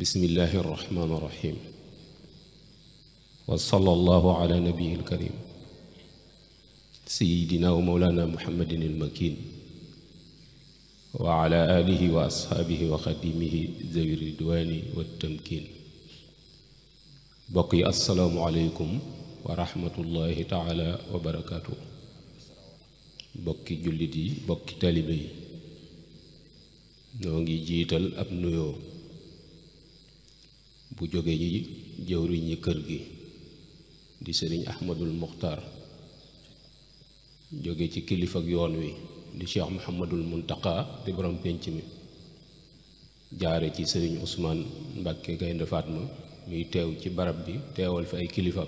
bismillahi irrahmani irrahim wa sallallahu ala nabiyi ilkarim sayidina wa mawlana muhammadin ilmakin wa ala alihi wa ashaabihi wa xadimihi zawi ridwani wa tamkin. bokk yi assalaamu aleykum wa rahmatullahi taala wa barakaatu. bokki jullit yi bokki talibe yi ñoo ngi jiital ab nuyoo bu jóge ji jëwriñi kër gi di sëriñ ahmadul muxtaar, jóge ci kilifa ak yoon wi di cheikh muhammadul muntaqa di borom pénc mi, jaare ci sëriñ usmaan mbàkke gaynde faatma muy teew ci barab bi teewal fi ay kilifa,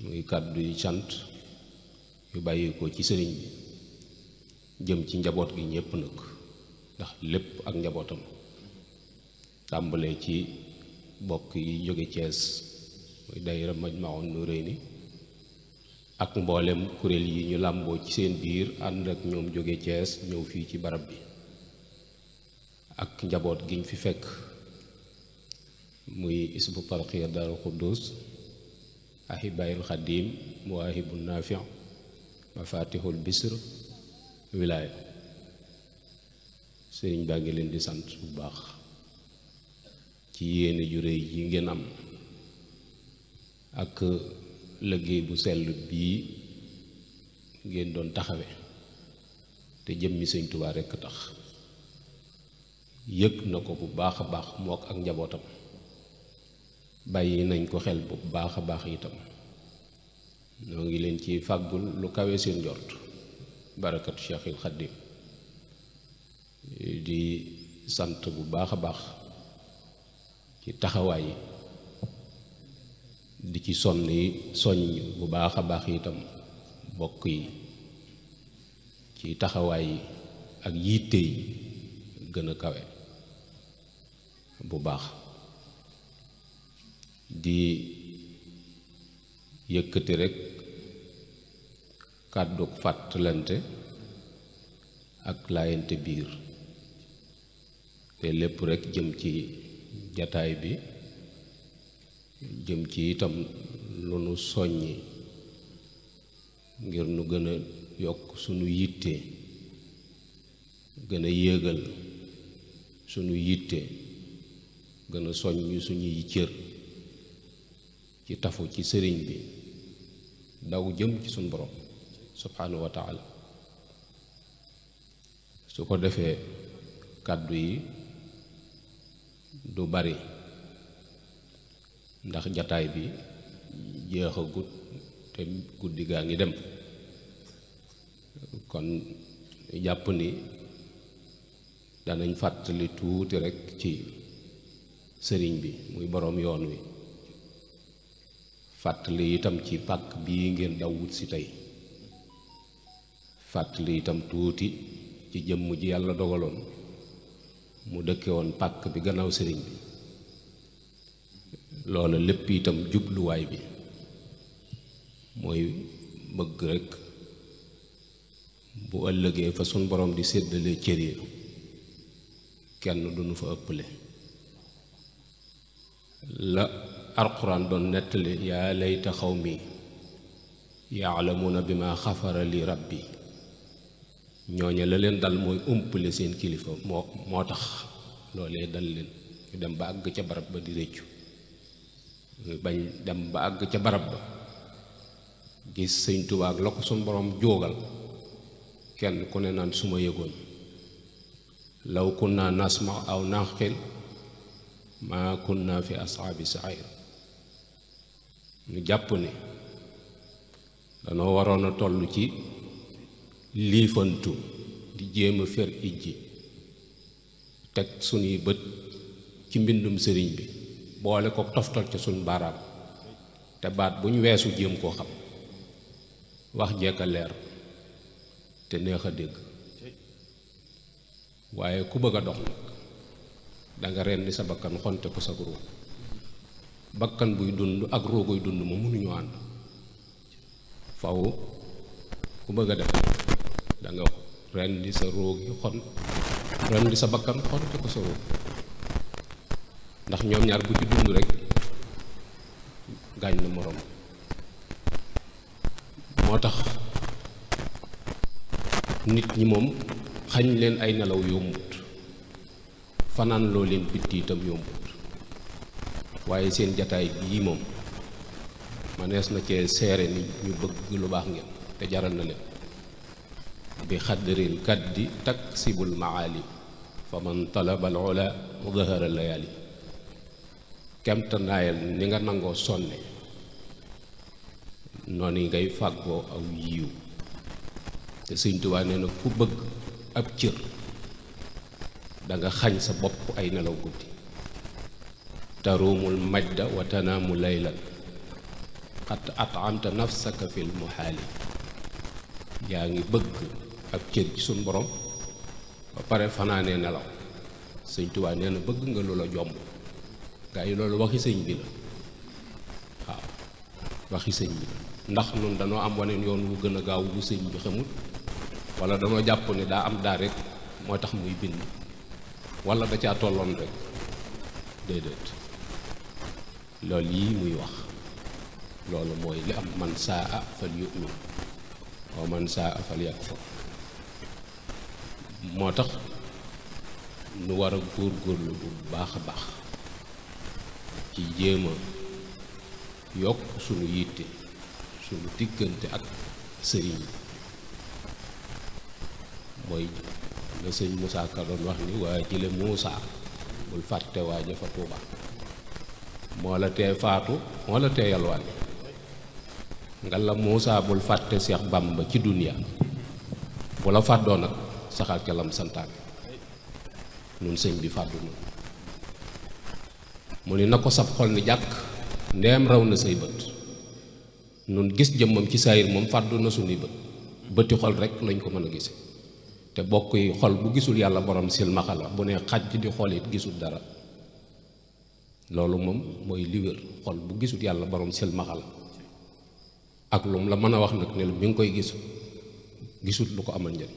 muy kàddu yi cant yu bàyyi ko ci sëriñ bi jëm ci njaboot gi ñépp nag, ndax lépp ak njabootam, tàmbalee ci bokk yi jóge Cees muy daayira Majmahun Nurayni ak mboolem kuréel yi ñu làmboo ci seen biir ànd ak ñoom jóge Cees ñëw fii ci barab bi, ak njaboot giñ fi fekk muy isbu tarqiya Daaru Xuddus, ahibaayil xadim, muwaahibu naafi, mafatihul bisr, wilaaya. sëriñ baa ngi leen di sant bu baax ci yéene ju réy yi ngeen am ak liggéey bu sell bii ngeen doon taxawe te jëmmi sëñ Tuubaa rekk tax. yëg na ko bu baax a baax mook ak njabootam, bàyyi nañ ko xel bu baax a baax itam. ñoo ngi leen ci fàggul lu kawe seen njort barakatu Cheikhul Xaddim, di sant bu baax a baax ci taxawaay yi, di ci soññ bu baax a baax itam bokk yi ci taxawaay yi ak yitte yi gën a kawe bu baax. di yëkkati rekk kàddug fàttalante ak laayante biir, te lépp rekk jëm ci jataay bi, jëm ci itam lu nu soññi ngir nu gën a yokk sunu yitte, gën a yéegal sunu yitte, gën a soññ suñuy cër ci tafu ci sëriñ bi, daw jëm ci suñu borom subhanahu wa taala. su ko defee kàddu yi du bari ndax jataay bi jeexagut te guddi gaa ngi dem, kon jàpp ni danañ fàttali tuuti rekk ci sëriñ bi muy boroom yoon wi, fàttali itam ci pàkk bii ngeen daw wut si tey, fàttali itam tuuti ci jëmm ji yàlla dogaloon mu dëkke woon pàkk bi gannaaw sëriñ bi. loola lépp itam jubluwaay bi mooy bëgg rekk bu ëllëgee fa sun borom di séddale cër yi kenn duñu fa ëpple. la alquran doon nettali yaa layta xawmi yaalamuuna bi ma xafara li rabbi, ñooñe la leen dal mooy umpale seen kilifa moo tax loolee dal leen. ñu dem ba àgg ca barab ba di réccu, bañ dem ba àgg ca barab ba gis sëñ Tuubaa ak la ko suñ borom jóogal, kenn ku ne naan su ma yëgoon law kunna nasma aw naqil ma kunna fi ashaabi sair. ñu jàpp ni danoo waroon a toll ci liifantu di jéem a fer ijji teg suñuy bët ci mbindum sëriñ bi, boole ko toftal ca suñ baaraam, te baat bu ñu weesu jéem koo xam, wax jekka leer te neex a dégg. waaye ku bëgg a dox nag danga rendi sa bakkan xonte ko sa ruu. bakkan buy dund ak ruu guy dund ma mënuñu ànd. faw ku bëgg a def danga rendi sa ruu gi rendi sa bakkan xonte ko sa ruu. ndax ñoom ñaar bu ci dund rek gaañ na moroom moo tax nit ñi moom xañ leen ay nelaw yombut fanaan loo leen bitti itam yombut waaye seen jataay bii moom manees na cee seere ni ñu bëgg lu baax ngeen te jaral na leen bi xadril kaddi taksibul maali fa man talaba al ula dahara layali kemtanaayal ni nga nangoo sonne noonu yi ngay fàggoo aw yiw te Sëñ Tuubaa nee na ku bëgg ab cër danga xañ sa bopp ay nelaw guddi taruumul majda wa tanaamu laylan xat atamta nafsaka fil muhaali yaa ngi bëgg ab cër ci suñ borom ba pare fanaanee nelaw Sëñ Tuubaa nee na bëgg nga loola jomb gaa yi loolu waxi sëñ bi la waaw waxi sëñ bi la ndax nun danoo am waneen yoon wu gën a gaaw bu sëñ bi xamul wala danoo jàpp ne daa am daa rek moo tax muy bind wala da caa tolloon rek déedéet loolu yii muy wax loolu mooy li am man saa fal yu'min wa man saa fal yakfur moo tax nu war a góorgóorlu bu baax a baax ci jéema yokk sunu yitte sunu diggante ak sëriñ mooy la sëñ Moussa Ka doon wax ni waa jële Moussa bul fàtte waa jëfa Tuuba moo la tee faatu moo la tee yalwaan nga la Moussa bul fàtte Seex Bàmba ci duniya bu la fàddoo nag saxal ca lam santaane nun sëñ bi fàddu na mu ni na ko sab xol ni jàkk ndeem raw na say bët nun gis jëmmam ci saayir moom fàddu na sunuy bët bëti xol rek lañ ko mën a gise te bokk yi xol bu gisul yàlla borom silmaxa la bu ne xaj di xol it gisul dara loolu moom mooy li wér xol bu gisul yàlla borom silmaxa la ak lum la mën a wax nag ne la mi ngi koy gisul lu ko amal njëriñ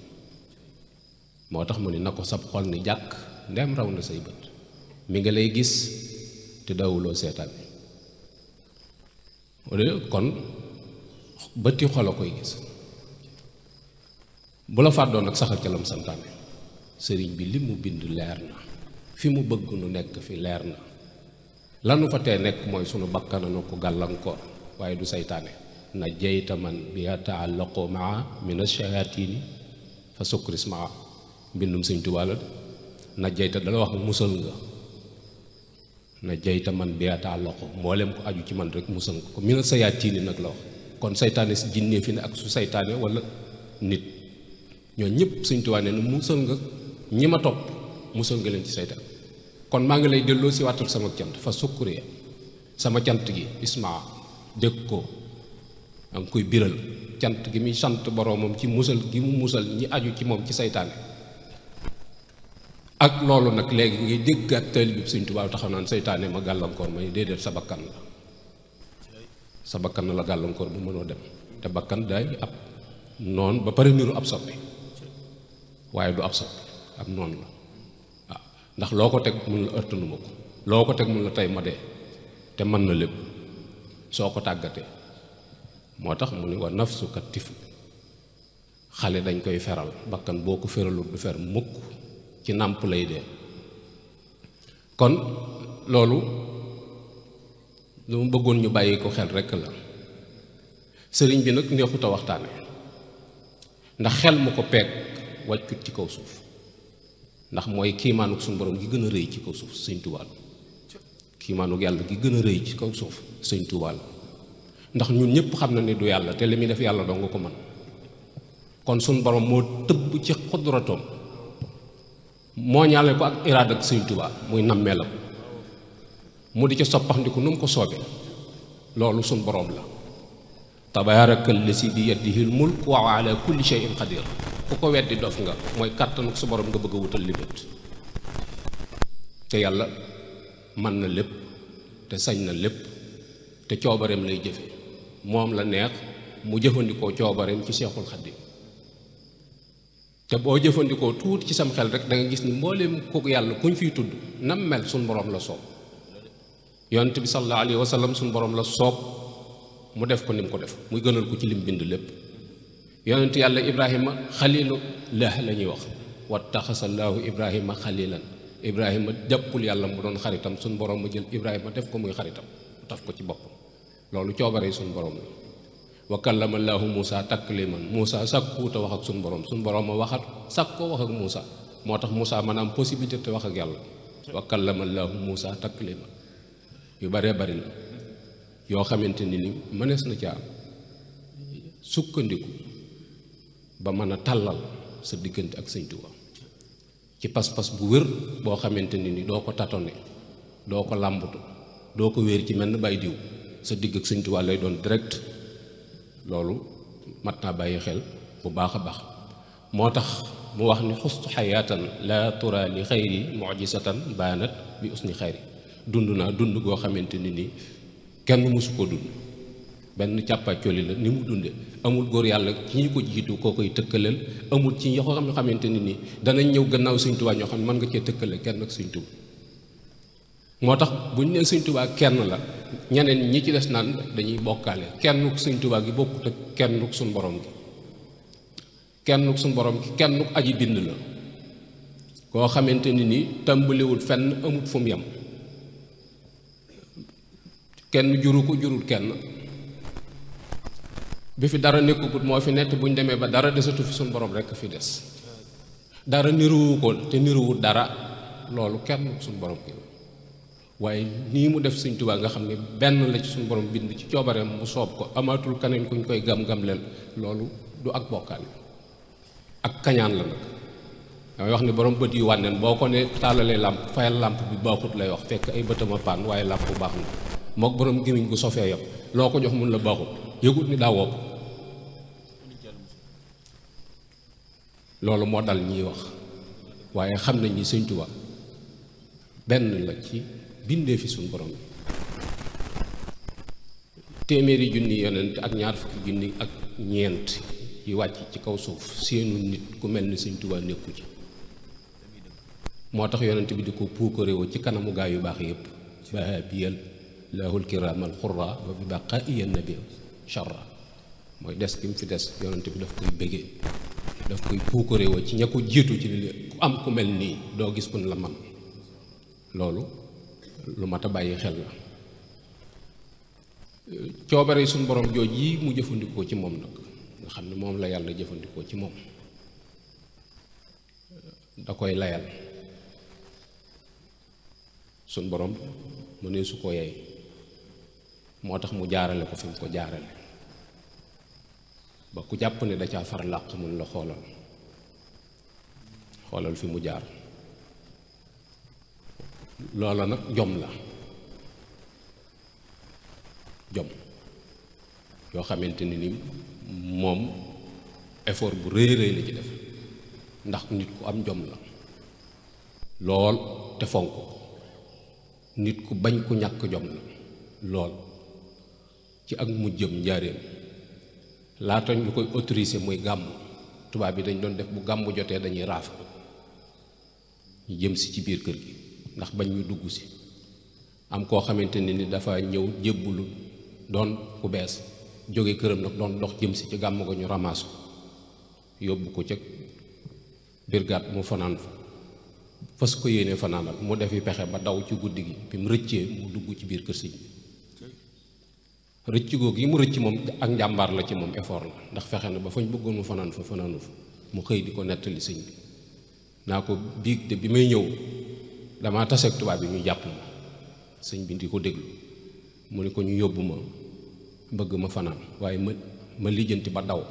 moo tax mu ni na ko sab xol ni jàkk ndeem raw na say bët mi ngi lay gis te dawuloo seetaan kon bëti xol a koy gis bu la fàddoon nag saxal ca lam santaane sëriñ bi li mu bind leer na fi mu bëgg nu nekk fi leer na lanu fa tee nekk mooy sunu bakkana na ko gàllankoor waaye du saytaane na jeyta man bi yataallaqu maa min ash-shayaatini fa sukris maa mbindum Sëñ Tuubaa la na jeyta dala wax musal nga na jeyta man bi yataallaqu mboolem ko aju ci man rek musal nga ko min ash-shayaatini nag la wax kon saytaane si jinnee fi ne ak su saytaane wala nit ñoo ñëpp Sëñ Tuubaa ne musal nga ñi ma topp musal nga leen ci saytaan kon maa ngi lay delloo si wàttal sama cant fa sukkuriya sama cant gi ismaa dégg ko a ngi koy biral cant gi muy sant boroomam ci musal gi mu musal ñi aju ci moom ci saytaane ak loolu nag léegi ngay dégg ak taalibe bi Sëñ Tuubaa taxaw naan saytaane ma gàllankoor may déedéet sa bakkan la gàllankoor bu mënoo dem te bakkan day ab noon ba pare niru ab soppi waaye du ab soppi ab noon la waaw ndax loo ko teg mun la ërtanuma ko loo ko teg mun la tey ma dee te mën na lépp soo ko tàggatee moo tax mu ni wa nafsuka tifl xale dañ koy feral bakkan boo ko feralul du fer mukk ci nàmp lay dee kon loolu lu mu bëggoon ñu bàyyi ko xel rekk la sëriñ bi nag neexut a waxtaane ndax xel mu ko peeg wàccut ci kaw suuf ndax mooy kiimaanuk suñu borom gi gën a rëy ci kaw suuf Sëñ Tuubaa kiimaanuk yàlla gi gën a rëy ci kaw suuf Sëñ Tuubaa ndax ñun ñëpp xam na ni du yàlla te li muy def yàlla doo nga ko mën kon suñu borom moo tëbb ci xudratoom moo ñaale ko ak iraada ak Sëñ Tuubaa muy nammeelam mu di ca soppaxndiku nu mu ko soobee loolu suñu borom la tabaaraka llazi bi yadihil mulk wa ala kulli shay'in qadir ku ko weddi dof nga mooy kàttanuk su borom nga bëgg a wutal limit te yàlla mën na lépp te sañ na lépp te coobareem lay jëfe moom la neex mu jëfandikoo coobareem ci Seexul Xadiim te boo jëfandikoo tuuti ci sam xel rek da nga gis ni mbooleem kooku yàlla kuñ fiy tudd nam mel suñ borom la soob yonent bi sallallahu alayhi wa sallam suñu borom la soob mu def ko ni mu ko def muy gënal ko ci lim bind lépp. yonent yàlla Ibrahima xalilullah la ñuy wax wattaxasallaahu Ibrahima xalilan. Ibrahima jàppul yàlla mu doon xaritam suñu borom ma jël Ibrahima def ko muy xaritam mu taf ko ci boppam loolu coobare suñu borom la. wa kallama llaahu Muusaa takliiman Muusaa sàkkuwut a wax ak suñu borom ma waxat sàkk koo wax ak Muusaa moo tax Muusaa mën a am possibilité te wax ak yàlla. wa kallama llaahu Muusaa takliiman yu baree bari la yoo xamante ni mënees na caa sukkandiku ba mën a tàllal sa diggante ak Sëñ Tuubaa ci pas-pas bu wér boo xamante ni doo ko tatone doo ko làmbutu doo ko wéer ci mel ni bay diw sa digg ak Sëñ Tuubaa lay doon direct. loolu mat naa bàyyi xel bu baax a baax moo tax mu wax ni xustu xayaatan laa tura li xayri mujisatan baanat bi usni xayri dund naa dund goo xamante ni kenn mësu ko dund benn càppaacoli la ni mu dunde amul góor yàlla ci ñu ko jiitu koo koy tëkkaleel amul ci yoo xam ne xamante ni danañ ñëw gannaaw Sëñ Tuubaa ñoo xam ne mën nga cee tëkkale kenn ak Sëñ Tuubaa moo tax bu ñu nee Sëñ Tuubaa kenn la ñeneen ñi ci des naan dañuy bokkaale kennuk Sëñ Tuubaa gi bokkut ak kennuk suñ borom gi kennuk suñ borom gi kennuk aji bind la koo xamante ni tàmbaliwul fenn amut fu mu yem kenn juru ko jurul kenn bi fi dara nekkugut moo fi nett bu ñu demee ba dara desatu fi suñ borom rekk fi des dara niruwu ko te niruwut dara loolu kennuk suñ borom gi waaye nii mu def Sëñ Tuubaa nga xam ne benn la ci suñu borom bind ci coobareem mu soob ko amaatul keneen kuñ koy gam-gam leen loolu du ak bokkaale ak kañaan la nag damay wax ne borom bët yu wànneen boo ko ne tàllalee làmp fayal làmp bi baaxut lay wax fekk ay bëtama paan waaye làmp bu baax na mook borom gémmiñ gu sofee yam loo ko jox mun la baaxut yëgut ni daa wopp loolu moo dal ñiy wax waaye xam nañ ni Sëñ Tuubaa benn la ci bindee fi suñu borom bi téeméeri junni yonent ak ñaar fukki junni ak ñeent yi wàcc ci kaw suuf seenu nit ku mel ni Sëñ Tuubaa nekku ci moo tax yonent bi di ko puukaréewoo ci kanamu gaa yu baax yépp bahabiyal laahul kiraamal xurra wa bi baqaa'iya nabi sharra mooy des gi mu fi des yonent bi daf koy bëggee daf koy puukaréewoo ci ña ko jiitu ci li ku am ku mel nii doo gis ku ne la man loolu lu mat a bàyyi xel la coobare suñu borom jooj yi mu jëfandikoo ci moom nag nga xam ne moom la yàlla jëfandikoo ci moom da koy layal suñu borom mu ne su ko yey moo tax mu jaarale ko fi mu ko jaarale ba ku jàpp ne da caa far làq mun la xoolal fi mu jaar loola nag jom la jom yoo xamante ni moom effort bu rëy rëy la ci def ndax nit ku am jom la lool te fonk nit ku bañ ku ñàkk jom la lool ci ak mujjëm njaareem laata ñu koy autorisé muy gàmm tubaab bi dañ doon def bu gàmm jotee dañuy raaf ñu jëm si ci biir kër gi ndax bañ ñu dugg si am koo xamante ni dafa ñëw jébbulu doon ku bees jóge këram nag doon dox jëm si ci gàmm ko ñu ramaas ko yóbbu ko ca brigade mu fanaan fa fas ko yéene fanaanal mu defi pexe ba daw ci guddi gi bi mu rëccee mu dugg ci biir kër sëñ rëcc googu yi mu rëcc moom ak njàmbaar la ci moom effort la ndax fexe na ba fañ bëggoon mu fanaan fa fanaanu fa mu xëy di ko nettali sëñ bi naa ko biig te bi may ñëw damaa taseeg tubaab bi ñu jàpp ma sëñ bi di ko déglu mu ne ko ñu yóbbu ma bëgg ma fanaan waaye ma lijjanti ba daw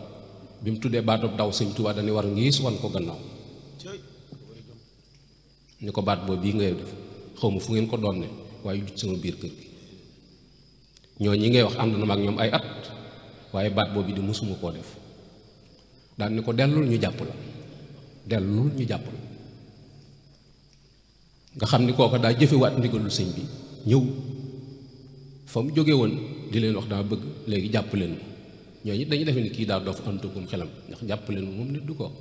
bi mu tuddee baatub daw sëñ Tuubaa dañuy war ngiis wan ko gannaaw ni ko baat boobu bii ngay def xaw ma fu ngeen ko doon ne waaye du sama biir kër gi ñoo ñi ngay wax ànd na ma ak ñoom ay at waaye baat boobu di mësuma koo def daan ni ko dellul ñu jàpp la dellul ñu jàpp la nga xam ni kooka daa jëfewaat ndigalul sëñ bi ñëw fa mu jóge woon di leen wax daa bëgg léegi jàpp leen ñooñu dañuy defe ni kii daa dof antugum xelam ndax jàpp leen moom nit du ko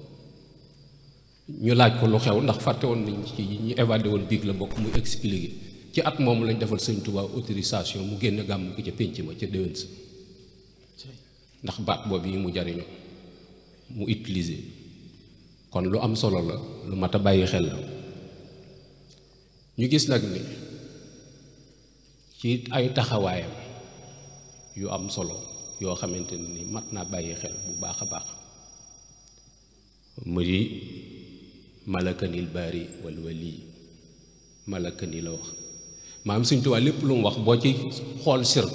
ñu laaj ko lu xew ndax fàtte woon nañ ci ñi évadé woon biig la bokk muy expliqué ci ci at moomu lañ defal sëñ Tuubaa autorisation mu génn gàmm gi ca pénc ma ca déwén sa ndax baat boobu yi mu jariñoo mu utiliser kon lu am solo la lu mat a bàyyi xel la ñu gis nag ni ci ay taxawaayam yu am solo yoo xamante ni mat naa bàyyi xel bu baax a baax muy malakanil baari wal wali malakani la wax maam Sëñ Tuubaa lépp lu mu wax boo ci xool sirk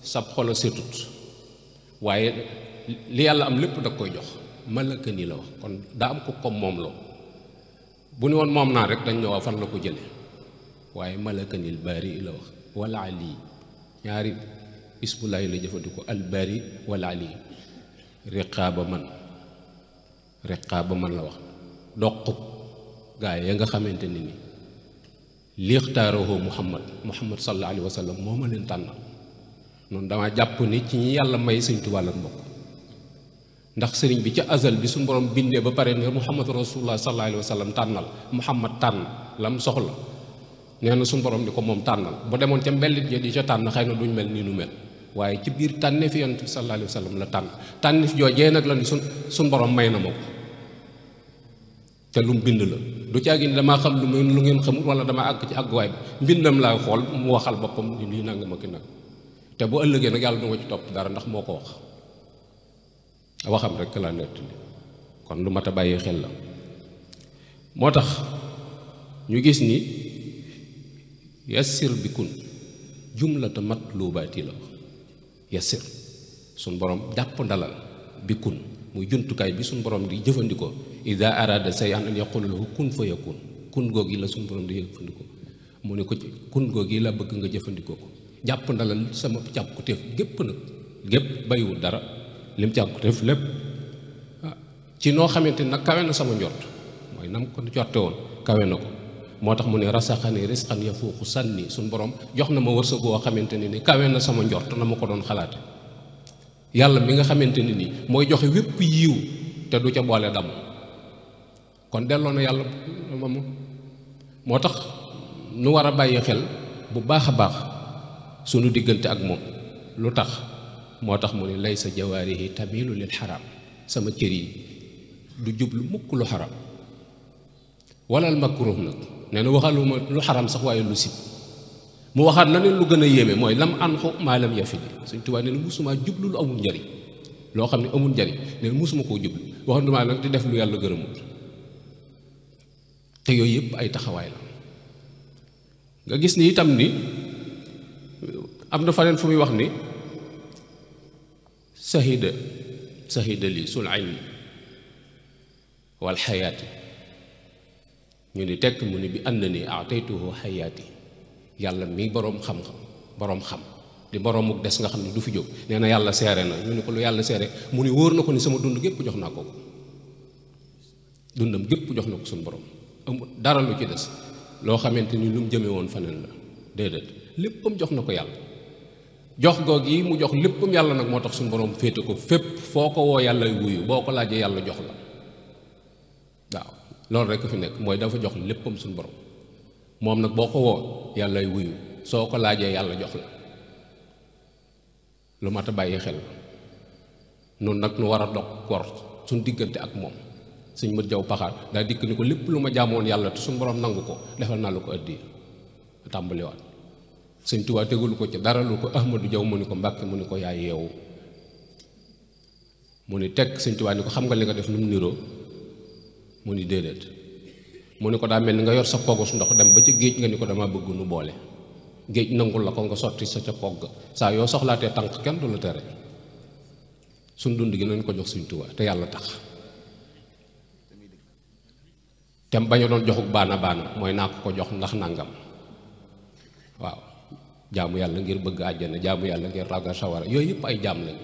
sab xolo setut waaye li yàlla am lépp da koy jox malakani la wax kon daa am ko comme moom loo bu ni woon moom naa rek dañ ñëw fan la ko jële waaye malakanil baari la wax wala ali ñaari isbulaay la jëfandikoo al baari wala ali riqaaba man la wax doqub gaa ya nga xamante ni lixtaaroo muhammad sallallahu alayhi wa sallam moo ma leen tànnal noonu dama jàpp ni ci ñi yàlla may Sëñ Tuubaa la bokk ndax sëriñ bi ca azal bi suñu borom bindee ba pare ne muhammad rasulullah sallallahu alayhi wa sallam tànnal muhammad tànn lam soxla nee na suñu borom ni ko moom tànnal bu demoon ca mbellit ja di ca tànn xëy na duñ mel ni nu mel waaye ci biir tànneef yonent bi sallallahu alayhi wa sallam la tànnif joojee nag la ni suñ borom may na ma ko te lu mu bind la du caagi ni damaa xam lu ngeen xamul wala damaa àgg ci àgguwaay bi mbindam laa xool mu waxal boppam ni lii nanga ma ki nag te bu ëllëgee nag yàlla du ma ci topp dara ndax moo ko wax waxam rek laa nett kon lu mat a bàyyi xel la moo tax ñu gis ni yassir bi kun jumlata matlubaati la wax yassir suñ borom jàpp ndalal bi kun muy jumtukaay bi suñ borom di jëfandikoo ida arada shay'an an yaqula lahu kun fa yakun kun googi la suñ borom di jëfandikoo mu ne ko ci kun googi la bëgg nga jëfandikoo ko jàpp ndalal sama càkkutéef gépp nag gépp bayiwul dara lim càkkutéef lépp ci noo xamante nag kawe na sama njort mooy nam ko jorte woon kawe na ko moo tax mu ne rasaxani risqan yafuuqu sànni suñ borom jox na ma wërsëg woo xamante ni kawe na sama njort na ma ko doon xalaate yàlla mi nga xamante ni nii mooy joxe wépp yiw te du ca boole dam kon delloo na yàlla moom moo tax nu war a bàyyi xel bu baax a baax sunu diggante ak moom lu tax moo tax mu ne laysa jawaarihi tamilu lil xaram sama cër yi du jublu mukk lu xaram walal makruh nag nee na waxaluma lu xaram sax waaye lu sib mu waxaat la neen lu gën a yéeme mooy lam anxu maalam yafidi Sëñ Tuubaa nee na musumaa jublu lu amul njariñ loo xam ne amul njariñ nee na musuma koo jublu waxandumaa nag di def lu yàlla gërëmut te yooyu yëpp ay taxawaay la nga gis ni itam ni am na faneen fu muy wax ni sahida li sul ilmi wal xayaati ñu ni tekk mu ni bi ànd ni ataytuhu xayaati yàlla mi boroom xam-xam boroom xam di boroomuk des nga xam ne du fi jóg nee na yàlla seere na ñu ni ko lu yàlla seere mu ni wóor na ko ni sama dund gépp jox naa ko dundam gépp jox na ko suñu borom amul dara lu ci des loo xamante ni lu mu jëme woon faneen la déedéet léppam jox na ko yàlla jox goog yi mu jox léppam yàlla nag moo tax suñu borom féete ko fépp foo ko woo yàlla wuyu boo ko laajee yàlla jox la waaw loolu rek fi nekk mooy dafa jox léppam suñu borom moom nag boo ko woo yàlla wuyu soo ko laajee yàlla jox la lu mat a bàyyi xel noonu nag nu war a dog kor suñ diggante ak moom suñ mët jaw paxaar daa dikk ni ko lépp lu ma jaamoon yàlla te suñu borom nangu ko defal naa la ko addiya tàmbaliwaat Sëñ Tuubaa tegulu ko ci dara lu ko Ahmadu Jaw mu ni ko Mbàkke mu ni ko yaay yeewu mu ni teg Sëñ Tuubaa ni ko xam nga li nga def lu mu niroo mu ni déedéet mu ni ko daa mel ni nga yor sa koggus ndox dem ba ci géej nga ni ko dama bëgg nu boole géej nangul la ko nga sotti sa ca kogg saa yoo soxlaatee tànk kenn du la tere suñ dund gi nañ ko jox Sëñ Tuubaa te yàlla tax te bañu doon joxuk baana mooy naa ko jox ndax nangam waaw jaamu yàlla ngir bëgg àjjana jaamu yàlla ngir ragal sawara yooyu yëpp ay jaam lañ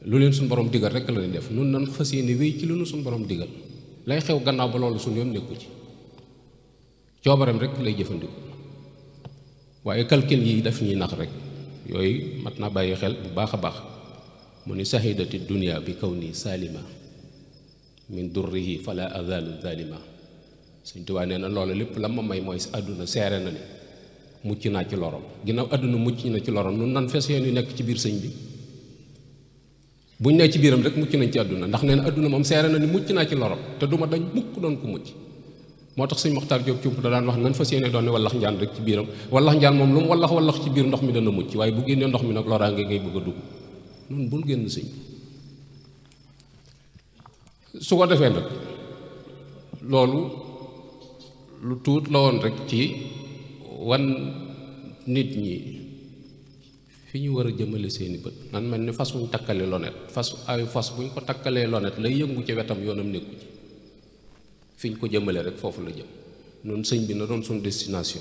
lu leen suñu borom digal rek la leen def nun nan fas yéene wéy ci lu nu suñu borom digal lay xew gannaaw ba loolu suñu yoon nekku ci coobareem rek lay jëfandiku waaye calcul yi daf ñuy nax rek yooyu mat na bàyyi xel bu baax a baax mu ni sahidati dunia bi kaw nii salima min durrihi fala azalu zalima Sëñ Tuubaa nee na loolu lépp la ma may mooy àdduna seere na ni mucc naa ci lorom ginnaaw àdduna mucc na ci lorom nun nan fes yéen yu nekk ci biir sëñ bi buñ ne ci biiram rek mucc nañ ci àdduna ndax nee na àdduna moom seere na ni mucc naa ci lorom te duma dañ mukk doon ko mucc moo tax sëñ Moxtaar Jóob Cump da daan wax nan fas yéene doon ne wallax njaan rek ci biiram wallax njaan moom lu mu wallax ci biir ndox mi dana mucc waaye bu génnee ndox mi nag loraange ngay bëgg a dugg nun bul génn sëñ su ko defee nag loolu lu tuut la woon rek ci wan nit ñi fi ñu war a jëmale seeni bët nan mel ni fas wuñ takkale lonet fas buñ ko takkalee lonet lay yëngu ci wetam yoonam nekku ci fi ñu ko jëmale rek foofu la jëm noonu sëñ bi na doon suñ destination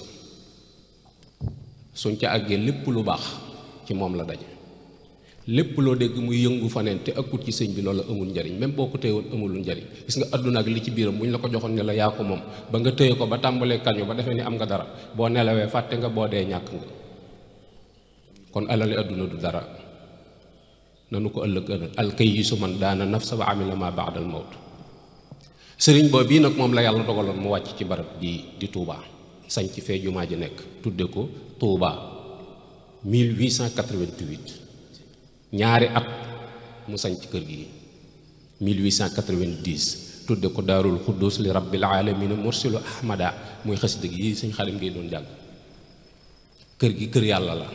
suñ ca àggee lépp lu baax ci moom la daje lépp loo dégg muy yëngu faneen te akut ci sëñ bi loolu amul njariñ même boo ko téyewoon amul njariñ gis nga àdduna ak li ci biiram bu ñu la ko joxoon ne la yaa ko moom ba nga téye ko ba tàmbalee kañu ba defee ni am nga dara boo nelawee fàtte nga boo dee ñàkk nga kon alali àdduna du dara nanu ko ëllëg alkayisu man daana nafsa wa amila ma ba'dal mawt sëriñ boobu bii nag moom la yàlla dogaloon mu wàcc ci barab bii di Touba sañ ci fee jumaa ji nekk tudde ko Touba 1888 ñaari at mu sañ ci kër gi 1890 tudde ko daarul xuddus li rabbil alamin mursilu ahmada muy xasida gi yi sëñ Xaadim ngay doon jàng kër gi kër yàlla la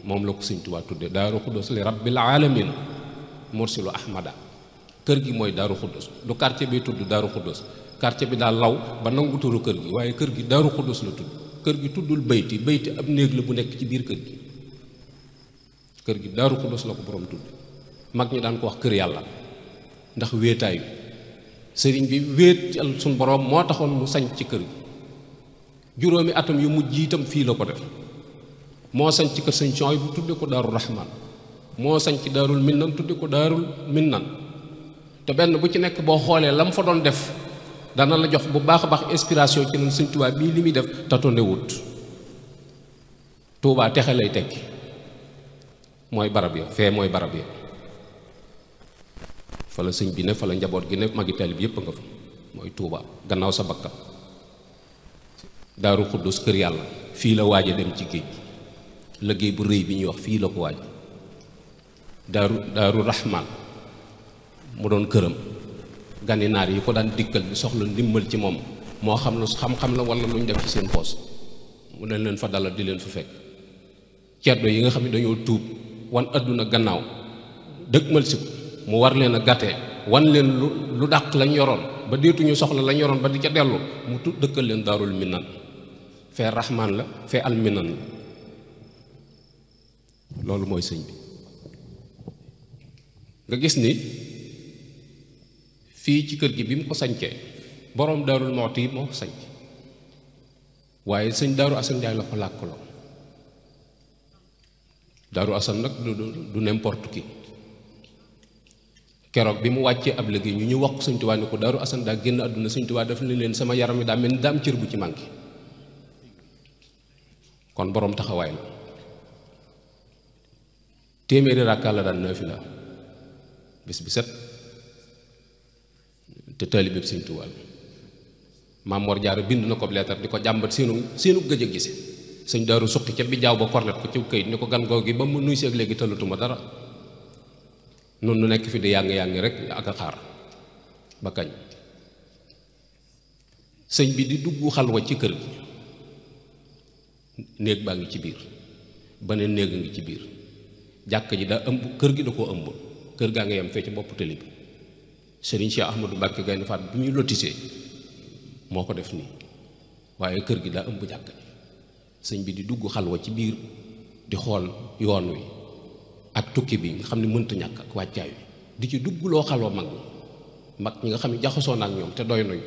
moom la ko sëñ Tuubaa tudde daarul xuddus li rabbil alamin mursilu ahmada kër gi mooy daaru xuddus du quartier bi tudd daaru xuddus quartier bi daal law ba nangu turu kër gi waaye kër gi daaru xuddus la tudd kër gi tuddul bayti ab néeg la bu nekk ci biir kër gi daaru xuddus la ko borom tudd mag ñi daan ko wax kër yàlla ndax wéetaayu sëriñ bi wéetal suñ borom moo taxoon mu sañ ci kër gi juróomi atam yu mujj itam fii la ko def moo sañ ci kër sëñ Coy bu tudde ko daaru rahman moo sañ ci daarul minnan tudde ko daarul minnan te benn bu ci nekk boo xoolee la mu fa doon def dana la jox bu baax a baax inspiration ci noonu sëñ Tuubaa bii li muy def tatone wut Tuubaa texe lay tekki mooy barab ya fee mooy barab ya fa la sëñ bi ne fa la njaboot gi ne magi taalib bi yépp nga fa mooy Tuubaa gannaaw sa bakkan daaru xuddus kër yàlla fii la waaja dem ci géej liggéey bu rëy bi ñuy wax fii la ko waaj daaru rahman mu doon këram gani naar yi ko daan dikkal bi soxla ndimbal ci moom moo xam lu xam-xam la wala lu ñu def ci seen poos mu ne leen fa dalal di leen fa fekk ceddo yi nga xam ne dañoo tuub wan àdduna gannaaw dëgmal si mu war leen a gàttee wan leen lu dàq lañ yoroon ba deetuñu soxla lañ yoroon ba di ca dellu mu dëkkal leen daarul minan fee rahman la fee al minan la loolu mooy sëñ bi nga gis ni fii ci kër gi bi mu ko sañcee boroom daarul mooti moo ko sañc waaye sëñ daaru asan Njaay la ko làkkaloo daaru asan nag du n'importe qui keroog bi mu wàccee ab liggéey ñu wax ko sëñ Tuubaa ni ko daaru asan daa génn àdduna sëñ Tuubaa daf ne leen sama yaram yi daa mel ni daam cër bu ci manqué kon boroom taxawaay la téeméeri rakkaa la daan naafila bés bi set te taalibe bi sëñ Tuubaa Maam Mor Jaara bind na ko leetar di ko jàmbat seenu gëj a gise sëñ daaru suqi ca bi jaaw ba kornet ko ci këyit ni ko gan googu gi ba mu nuy seeg léegi tëlatuma dara noonu nekk fi di yàng-yàngi rek ak a xaar ba kañ sëñ bi di dugg xalwa ci kër gi néeg baa ngi ci biir beneen néeg a ngi ci biir jàkk ji daa ëmb kër gi da koo ëmb kër gaa nga yem fee ci bopp tëli bi Serigne Cheikh Ahmadou Mbacké Gaïndé Fatma bi ñuy lotissé moo ko def nii waaye kër gi daa ëmb jàkk ji sëñ bi di dugg xalwa ci biir di xool yoon wi ak tukki bi nga xam ne mënta ñàkk ak wàccaay wi di ci duggloo xalwa mag ñi nga xam ne jaxasoo na ak ñoom te doy nañ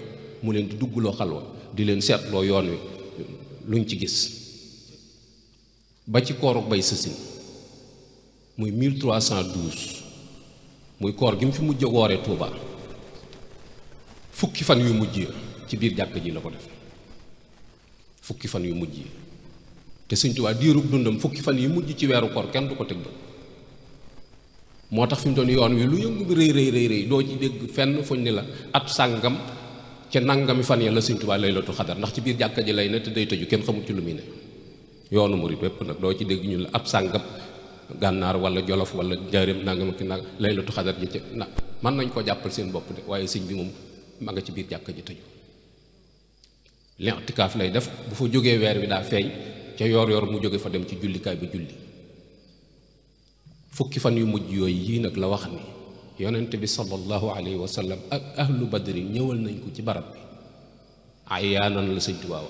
mu leen di duggloo xalwa di leen seetloo yoon wi luñ ci gis ba ci kooru bay sësin muy 1312 muy koor gi mu fi mujj wooree Touba fukki fan yu mujj ci biir jàkk ji la ko def fukki fan yu mujj te Sëñ Tuubaa diirub dundam fukki fan yu mujj ci weeru koor kenn du ko teg ba moo tax fi mu doon yoon wi lu yëngu bi rëy doo ci dégg fenn fuñ ni la at sàngam ca nangami fan ya la Sëñ Tuubaa laylatul xadar ndax ci biir jàkka ji lay ne te day tëju kenn xamul ci lu muy ne yoonu murit wépp nag doo ci dégg ñu la ab sàngam gànnaar wala jolof wala njaaréem nangam ki nag laylatul xadar ji ci na mën nañ koo jàppal seen bopp de waaye sëñ bi moom ma nga ci biir jàkka ji tëju l'intikaaf lay def bu fa jógee weer wi daa feeñ ca yoor mu jóge fa dem ci jullikaay ba julli fukki fan yu mujj yooyu yii nag la wax ni yonent bi sallallahu alayhi wa sallam ak ahlu badrin ñëwal nañ ko ci barab bi ayaanan la sëñ Tuubaa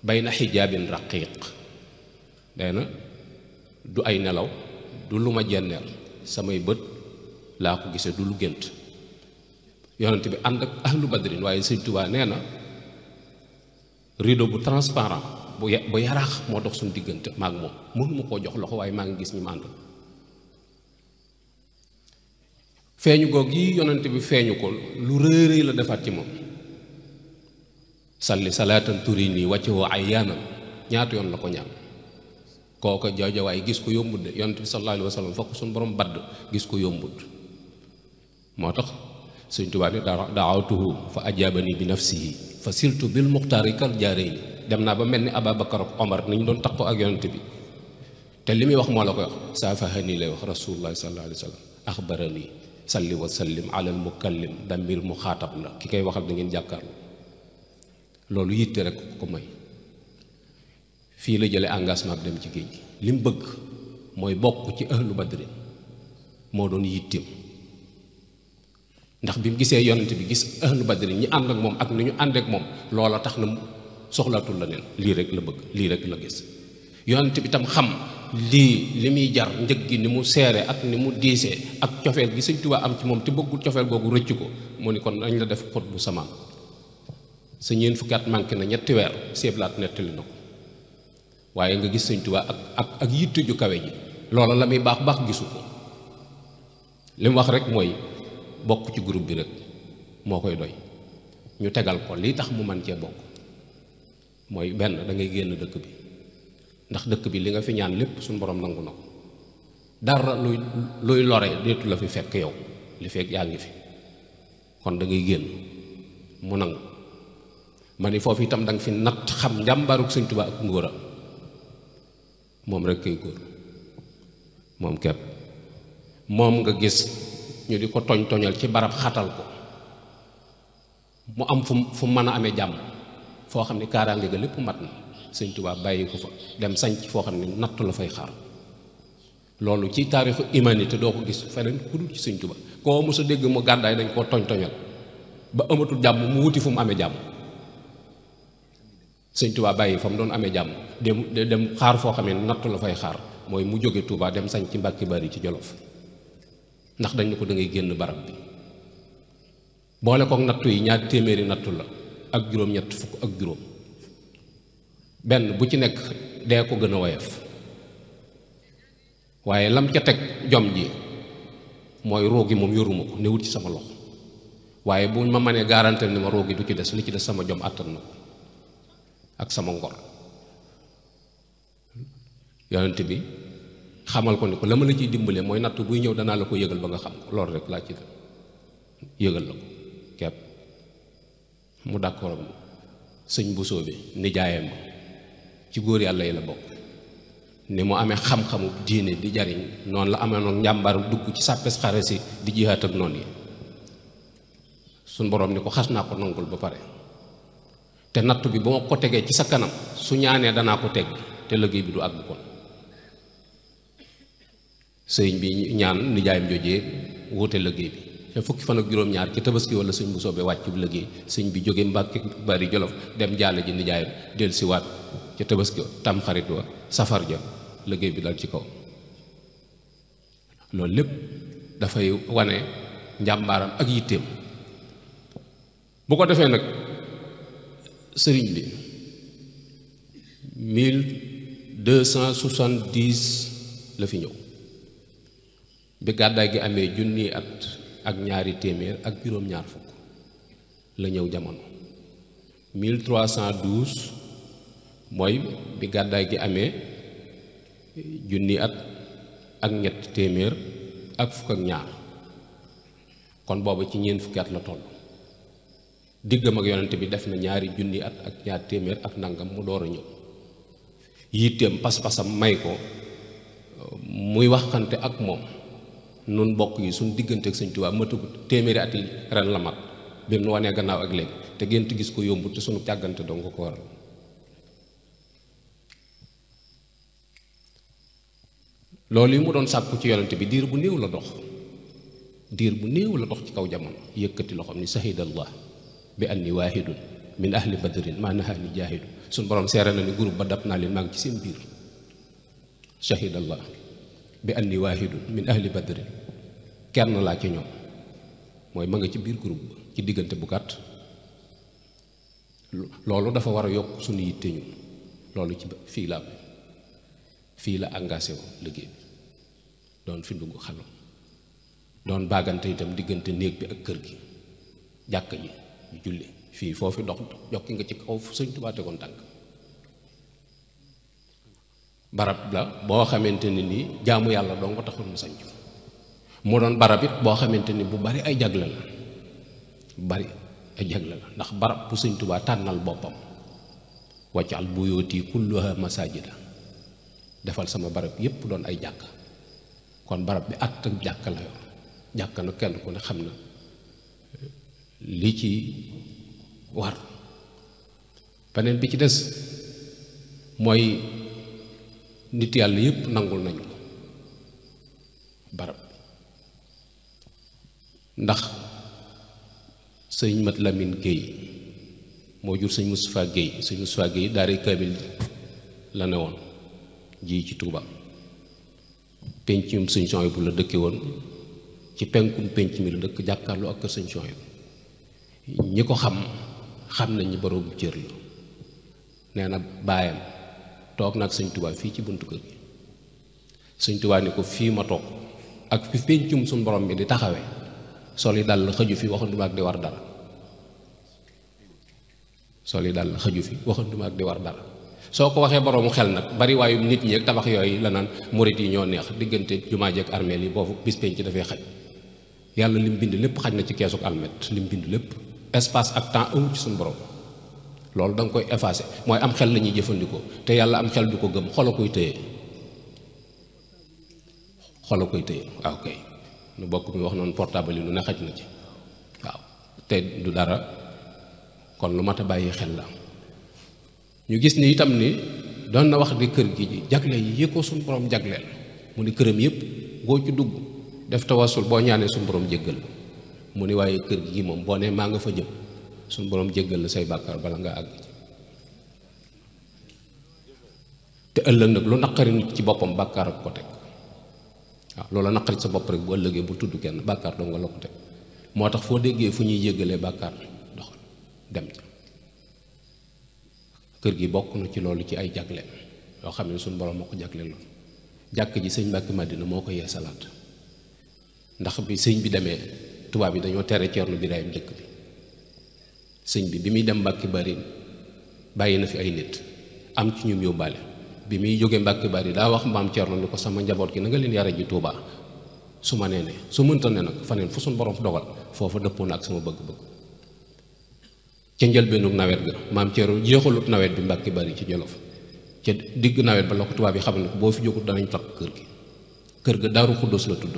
bayna xijaabin raqiiq nee na du ay nelaw du lu ma jenneel samay bët laa ko gisee du lu gént yonent bi ànd ak ahlu badrin waaye sëñ Tuubaa nee na rideau bu transparent bu yaraax moo dox suñu diggante maag moom mënuma koo jox loxo waaye maa ngi gis ñi ma àndal feeñu goog yi yonent bi feeñu ko lu rëy la defaat ci moom salli salaatan turini wacce ay yaanam ñaata yoon la ko ñaan kooka jooja waaye gis ko yombut de yonent bi sallallahu alayhi wa sallam fokk suñu borom badd gis ko yombut moo tax Sëñ Tuubaa ni daawtuhu fa ajaabani bi nafsihi fa siltu bil muxtaari kal jaarayni dem naa ba mel ni Ababakar ak Omar ni ñu doon takkoo ak yonent bi te li muy wax moo la koy wax saafahani lay wax rasulullah sallallahu alayhi wa sallam axbarani salli wa sallim ala al mukallim damir mu xaatab la ki koy waxal da ngeen jàkkaarloo loolu yitte rek ko may fii la jële engagement bi dem ci géej gi li mu bëgg mooy bokk ci ahlu badri moo doon yitteem ndax bi mu gisee yonent bi gis ahlu badri ñi ànd ak moom ak ni ñu ànd ak moom loola tax na soxlaatul la neen lii rek la bëgg lii rek la gis yonent bi tam xam lii li muy jar njëg gi ni mu seere ak ni mu diisee ak cofeel gi Sëñ Tuubaa am ci moom te bëggul cofeel googu rëcc ko mu ni kon dañ la def xut bu samaan sa ñeent fukki at manqué na ñetti weer seeblaat nettali na ko waaye nga gis Sëñ Tuubaa ak yitte ju kawe ji loola la muy baax gisu ko li mu wax rek mooy bokk ci groupe bi rek moo koy doy ñu tegal ko lii tax mu man cee bokk mooy benn da ngay génn dëkk bi ndax dëkk bi li nga fi ñaan lépp suñu borom nangu na ko dara luy lore deetu la fi fekk yow li fekk yaa ngi fi kon da ngay génn mu nangu ma ni foofu itam da nga fi natt xam njàmbaaruk Sëñ Tuubaa ak ngóora moom rek kay góor moom kepp moom nga gis ñu di ko toñal ci barab xatal ko mu am fu mën a amee jàmm foo xam ne kaaraange ga lépp mat na Sëñ Tuubaa bàyyi ko fa dem sanc foo xam ne nattu la fay xaar loolu ci taarixu humanité doo ko gis feneen ku dul ci Sëñ Tuubaa koo mos a dégg mu gàddaay dañ koo toñal ba amatul jàmm mu wuti fu mu amee jàmm Sëñ Tuubaa bàyyi fa mu doon amee jàmm dem xaar foo xam ne nattu la fay xaar mooy mu jóge Tuubaa dem sañ ci Mbàkke Bari ci Jolof ndax dañ ne ko da ngay génn barab bi boole kook nattu yi ñaar téeméeri nattu la ak juróom-ñett fukk ak juróom benn bu ci nekk dee ko gën a woyof waaye lam ca teg jom ji mooy roogi moom yoruma ko newut ci sama loxo waaye bu ma mënee garantir ni ma roogi du ci des li ci des sama jom àttan na ko ak sama ngor yonent bi xamal ko ni ko la ma la ciy dimbalee mooy natt buy ñëw danaa la ko yëgal ba nga xam ko loolu rek laa ci def yëgal la ko kepp mu d'accord ak sëñ Bousso bi nijaayam ci góor yàlla yi la bokk ni mu amee xam-xamu diine di jariñ noonu la amee noonu njàmbaar dugg ci sàppes xare si di jihaat ak noonu yi suñ boroom ni ko xas naa ko nangul ba pare te natt bi ba ma ko tegee ci sa kanam su ñaanee danaa ko teg te liggéey bi du àgg kon sëñ bi ñaan nijaayam joojee wuute liggéey bi te fukki fan ak juróom-ñaar ci tabaski wala sëñ bu soobee wàcc bu liggéey sëñ bi jóge Mbàkke Bari Jolof dem jaale ji nijaayam del si waat ca tabaski tam xarit wa safar ja liggéey bi dal ci kaw loolu lépp dafay wane njàmbaaram ak yitteem bu ko defee nag sëriñ bi 1270 la fi ñëw bi gàddaay gi amee junni at ak ñaari téeméer ak juróom-ñaar fukk la ñëw jamono 1312 mooy bi gàddaay gi amee junni at ak ñett téeméer ak fukk ak ñaar kon booba ci ñeent fukki at la toll diggam ak yonent bi def na 2 junni at ak 2 téeméer ak nangam mu door a ñëw yitteem pas-pasam may ko muy waxante ak moom nun bokk yi suñ diggante ak Sëñ Tuubaa matagut téeméeri at yi ren la mat bi mu wanee gannaaw ak léegi te gént gis ko yombut te suñu càggante dong ko waral loolu yi mu doon sàkku ci yonent bi diir bu néew la dox ci kaw jamono yëkkati loxoom ni sahidallah bi anni waahidun min ahli badrin maa nahaani jaahidu suñ borom seere na ni groupe ba dab naa leen maa ngi ci seen biir shahidallah bi anni waahidun min ahli badrin kenn laa ci ñoom mooy ma nga ci biir groupe ba ci diggante bu gàtt loolu dafa war a yokk suñu yitte ñu loolu ci fii la engagé wu liggéey bi doon fi ndugg xalo doon baagante itam diggante néeg bi ak kër gi jàkk ji ñu julli fii foofu dox jokki nga ci kaw fu Sëñ Tuubaa tegoon tànk barab la boo xamante ni nii jaamu yàlla doo nga taxul mu sañc mu doon barab it boo xamante ni bu bari ay jagle la ndax barab bu Sëñ Tuubaa tànnal boppam waccal buyooti kulluha masajida defal sama barab yépp doon ay jàkk kon barab bi at ak jàkk la yor jàkk na kenn ku ne xam na li ci war beneen bi ci des mooy nit yàlla yépp nangul nañ ko barab ndax sëñ Mat Lamin Géey moo jur sëñ Moustapha Géey daare kaamil la ne woon ji ci Tuuba pencum sëñ Suhaybu la dëkke woon ci penkum penc mi la dëkk jàkkaarloo ak kër sëñ Suhaybu ñi ko xam nañ ñi borom cër la nee na baayam toog nag sëñ Tuuba fii ci buntu kër gi sëñ Tuuba ni ko fii ma toog ak fi pencum suñ borom bi di taxawee sol yi dal la xëju fi waxanduma ak di war dara soo ko waxee boroomu xel nag bari waayum nit ñi ak tabax yooyu la naan murit yi ñoo neex diggante jumaa ji ak armeel yi boobu bis penc ci dafay xaj yàlla lim bind lépp xaj na ci keesuk almet lim bind lépp espace ak temps amul ci suñu borom loolu da nga koy effacer mooy am xel la ñuy jëfandikoo te yàlla am xel du ko gëm xol a koy téye waaw kay nu bokk mi wax noonu portable yi lu ne xaj na ci waaw te du dara kon lu mat a bàyyi xel la ñu gis ni itam ni doon na wax di kër gi ji jagle yi ko suñu borom jagleel mu ni këram yëpp boo ci dugg def tawasul boo ñaanee suñu borom jéggal mu ni waaye kër gi moom boo nee maa nga fa jëm suñu borom jéggal la say bàkkaar bala nga àgg te ëllëg nag lu naqari nit ci boppam bàkkaar ak ko teg waaw loola naqari sa bopp rek bu ëllëgee bu tudd kenn bàkkaar doo nga la ko teg moo tax foo déggee fu ñuy jéggalee bàkkaar doxal dem ca kër gi bokk na ci loolu ci ay jagle yoo xam ne suñu borom moo ko jagle loolu jàkk ji sëñ Mbàkke Madina moo ko yeesalaat ndax bi sëñ bi demee tubaab yi dañoo tere Ceerno Birahim dëkk bi sëñ bi muy dem Mbàkke Bari bàyyi na fi ay nit am ci ñum yóbbaale bi muy jóge Mbàkke Bari daa wax maam Ceerno ni ko sama njaboot gi na nga leen yare ji Tuubaa su ma nee ne su mënta ne nag faneen fu suñu borom dogal foofa dëppoo na ak sama bëgg-bëgg ca njëlbeenu nawet ga maam Ceerno jeexalut nawet bi Mbàkke Bari ci Jolof ca digg nawet ba la ko tubaab yi xam ne boo fi jógut danañ takk kër ga Daaru Xuddoos la tudd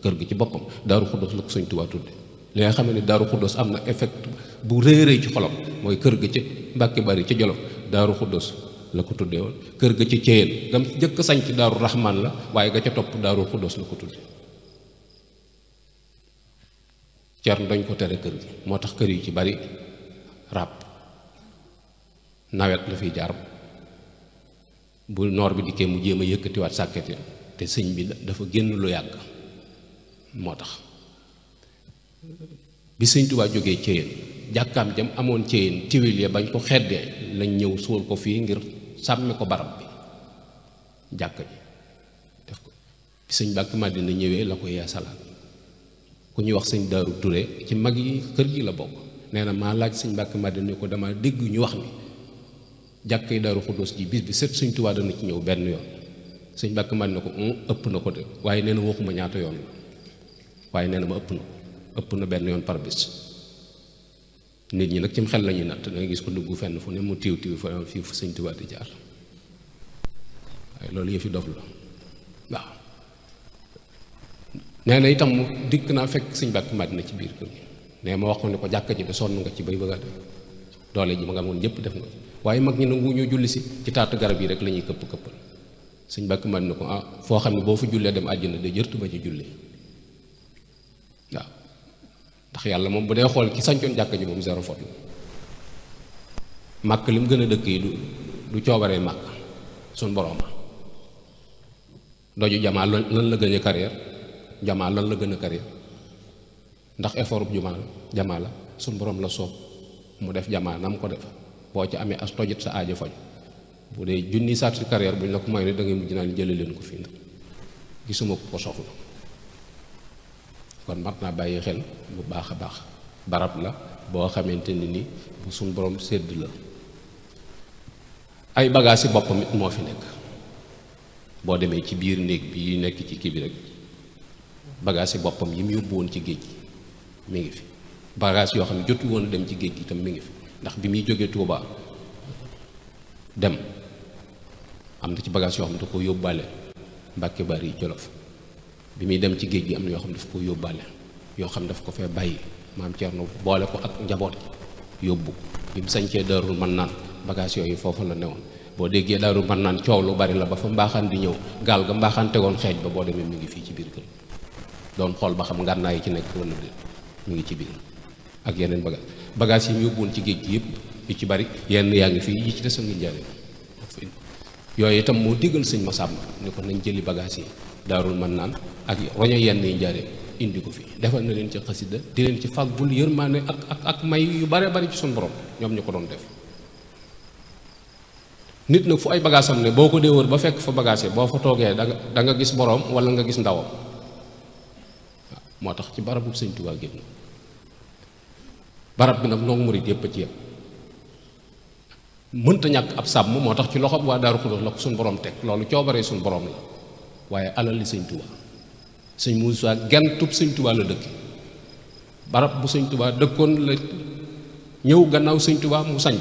kër gi ci boppam Daaru Xuddoos la ko Sëñ Tuubaa tudde li nga xam ne Daaru Xuddoos am na effect bu rëy ci xolam mooy kër ga ci Mbàkke Bari ci Jolof Daaru Xuddoos la ko tuddee woon kër ga ci Ceyeen gam jëkk sañ ci Daaru Raxmaan la waaye ga ca topp Daaru Xuddoos la ko tudde Ceerno dañ ko tere kër gi moo tax kër yi ci bari ràbb nawet la fiy jaar bu noor bi dikkee mu jéem a yëkkatiwaat sàkket ya te sëñ bi dafa génn lu yàgg moo tax bi Sëñ Tuubaa jógee Ceyeen jàkkaam jam amoon Ceyeen tiwil ya bañ ko xeddee lañ ñëw suul ko fii ngir sàmmi ko barab bi jàkk ji def ko bi sëñ Mbàkke Madina ñëwee la ko yeesalaat ku ñuy wax sëñ Daaru Ture ci mag yi kër gi la bokk nee na maa laaj sëñ Mbàkke Madina ni ko dama dégg ñu wax ni jàkk yi Daaru Xuddoos ji bis bi set Sëñ Tuubaa dana ci ñëw benn yoon sëñ Mbàkke Madina ko ëpp na ko de waaye nee na waxuma ñaata yoon la waaye nee na ma ëpp na benn yoon par bis nit ñi nag cim xel la ñuy natt da ngay gis ko dugg fenn fu ne mu tiw fa fii fu sëñ Tuubaa di jaar waaye loolu yëfi dof la waaw. nee na itam mu dikk naa fekk sëñ Mbàkke Madina ci biir kër gi nee ma wax ko ne ko jàkka ji de sonn nga ci bay bëgg a def doole ji ma nga amoon ñëpp def nga waaye mag ñi nangu ñoo julli si ci taatu garab yi rek la ñuy këppal sëñ Mbàkke Madina ko foo xam ne boo fa jullee dem àjjana de jërtu ba ci julli waaw ndax yàlla moom bu dee xool ki sañcoon jàkka ji moom zéro faute la màkk li mu gën a dëkk yi du coobaree màkk suñ borooma doju jamaa lan la gën a carrière jamaa lan la gën a carrière ndax effort bu jamaa la suñ borom la soob mu def jamaa nam ko def boo ci amee as tojit sa aajo faju bu dee junni saat si carrière buñ la ko may ne da ngay mujj naan jële leen ko fii nag gisuma ko soxla kon mat naa bàyyi xel bu baax a baax barab la boo xamante ni bu suñ borom sédd la ay bagages yi boppam it moo fi nekk boo demee ci biir néeg bi nekk ci kii bi rek bagages yi boppam yi mu yóbbu woon ci géej gi mi ngi fi bagages yoo xam ne jotu woon a dem ci géej gi itam mi ngi fi ndax bi muy jógee Touba dem am na ci bagages yoo xam ne da ko yóbbaale Mbàkke Bari Jolof bi muy dem ci géej gi am na yoo xam ne daf ko yóbbaale yoo xam ne daf ko fee bàyyi maam Cerno boole ko ak njaboot gi yóbbu bi mu sañcee Daarul Mannaan bagages yooyu foofu la newoon boo déggee Daarul Mannaan coow lu bari la ba fa mbaaxaan di ñëw gaal ga mbaaxaan tegoon xeej ba boo demee mi ngi fii ci biir kër doon xool ba xam ngànnaay yi ci nekk wala déet mi ngi ci biir ak yeneen bagages yi mu yóbbuwoon ci géej gi yëpp yu ci bari yenn yaa ngi fii yi ci des a ngi njariñ yooyu itam moo diggal sëñ Masamba ni ko nañ jëli bagages yi Daarul Mannaan ak roño yenn yi njariñ indi ko fi defal na leen ci xasida di leen ci fàggul yërmaane ak may yu bare bari ci suñu borom ñoom ñu ko doon def nit nag fu ay bagages am ne boo ko dee wër ba fekk fa bagages yi boo fa toogee da nga gis borom wala nga gis ndawam waaw moo tax ci barabu sëñ Tuubaa génn barab bi nag noonu murit yëpp a ci yem mënta ñàkk ab sàmm moo tax ci loxoom waa Daaru Xudoos la ko suñu borom teg loolu coobaree suñu borom la waaye alal li sëñ Tuubaa sëñ Muusaa gentub sëñ Tuubaa la dëkk barab bu sëñ Tuubaa dëkkoon la ñëw gannaaw sëñ Tuubaa mu sanc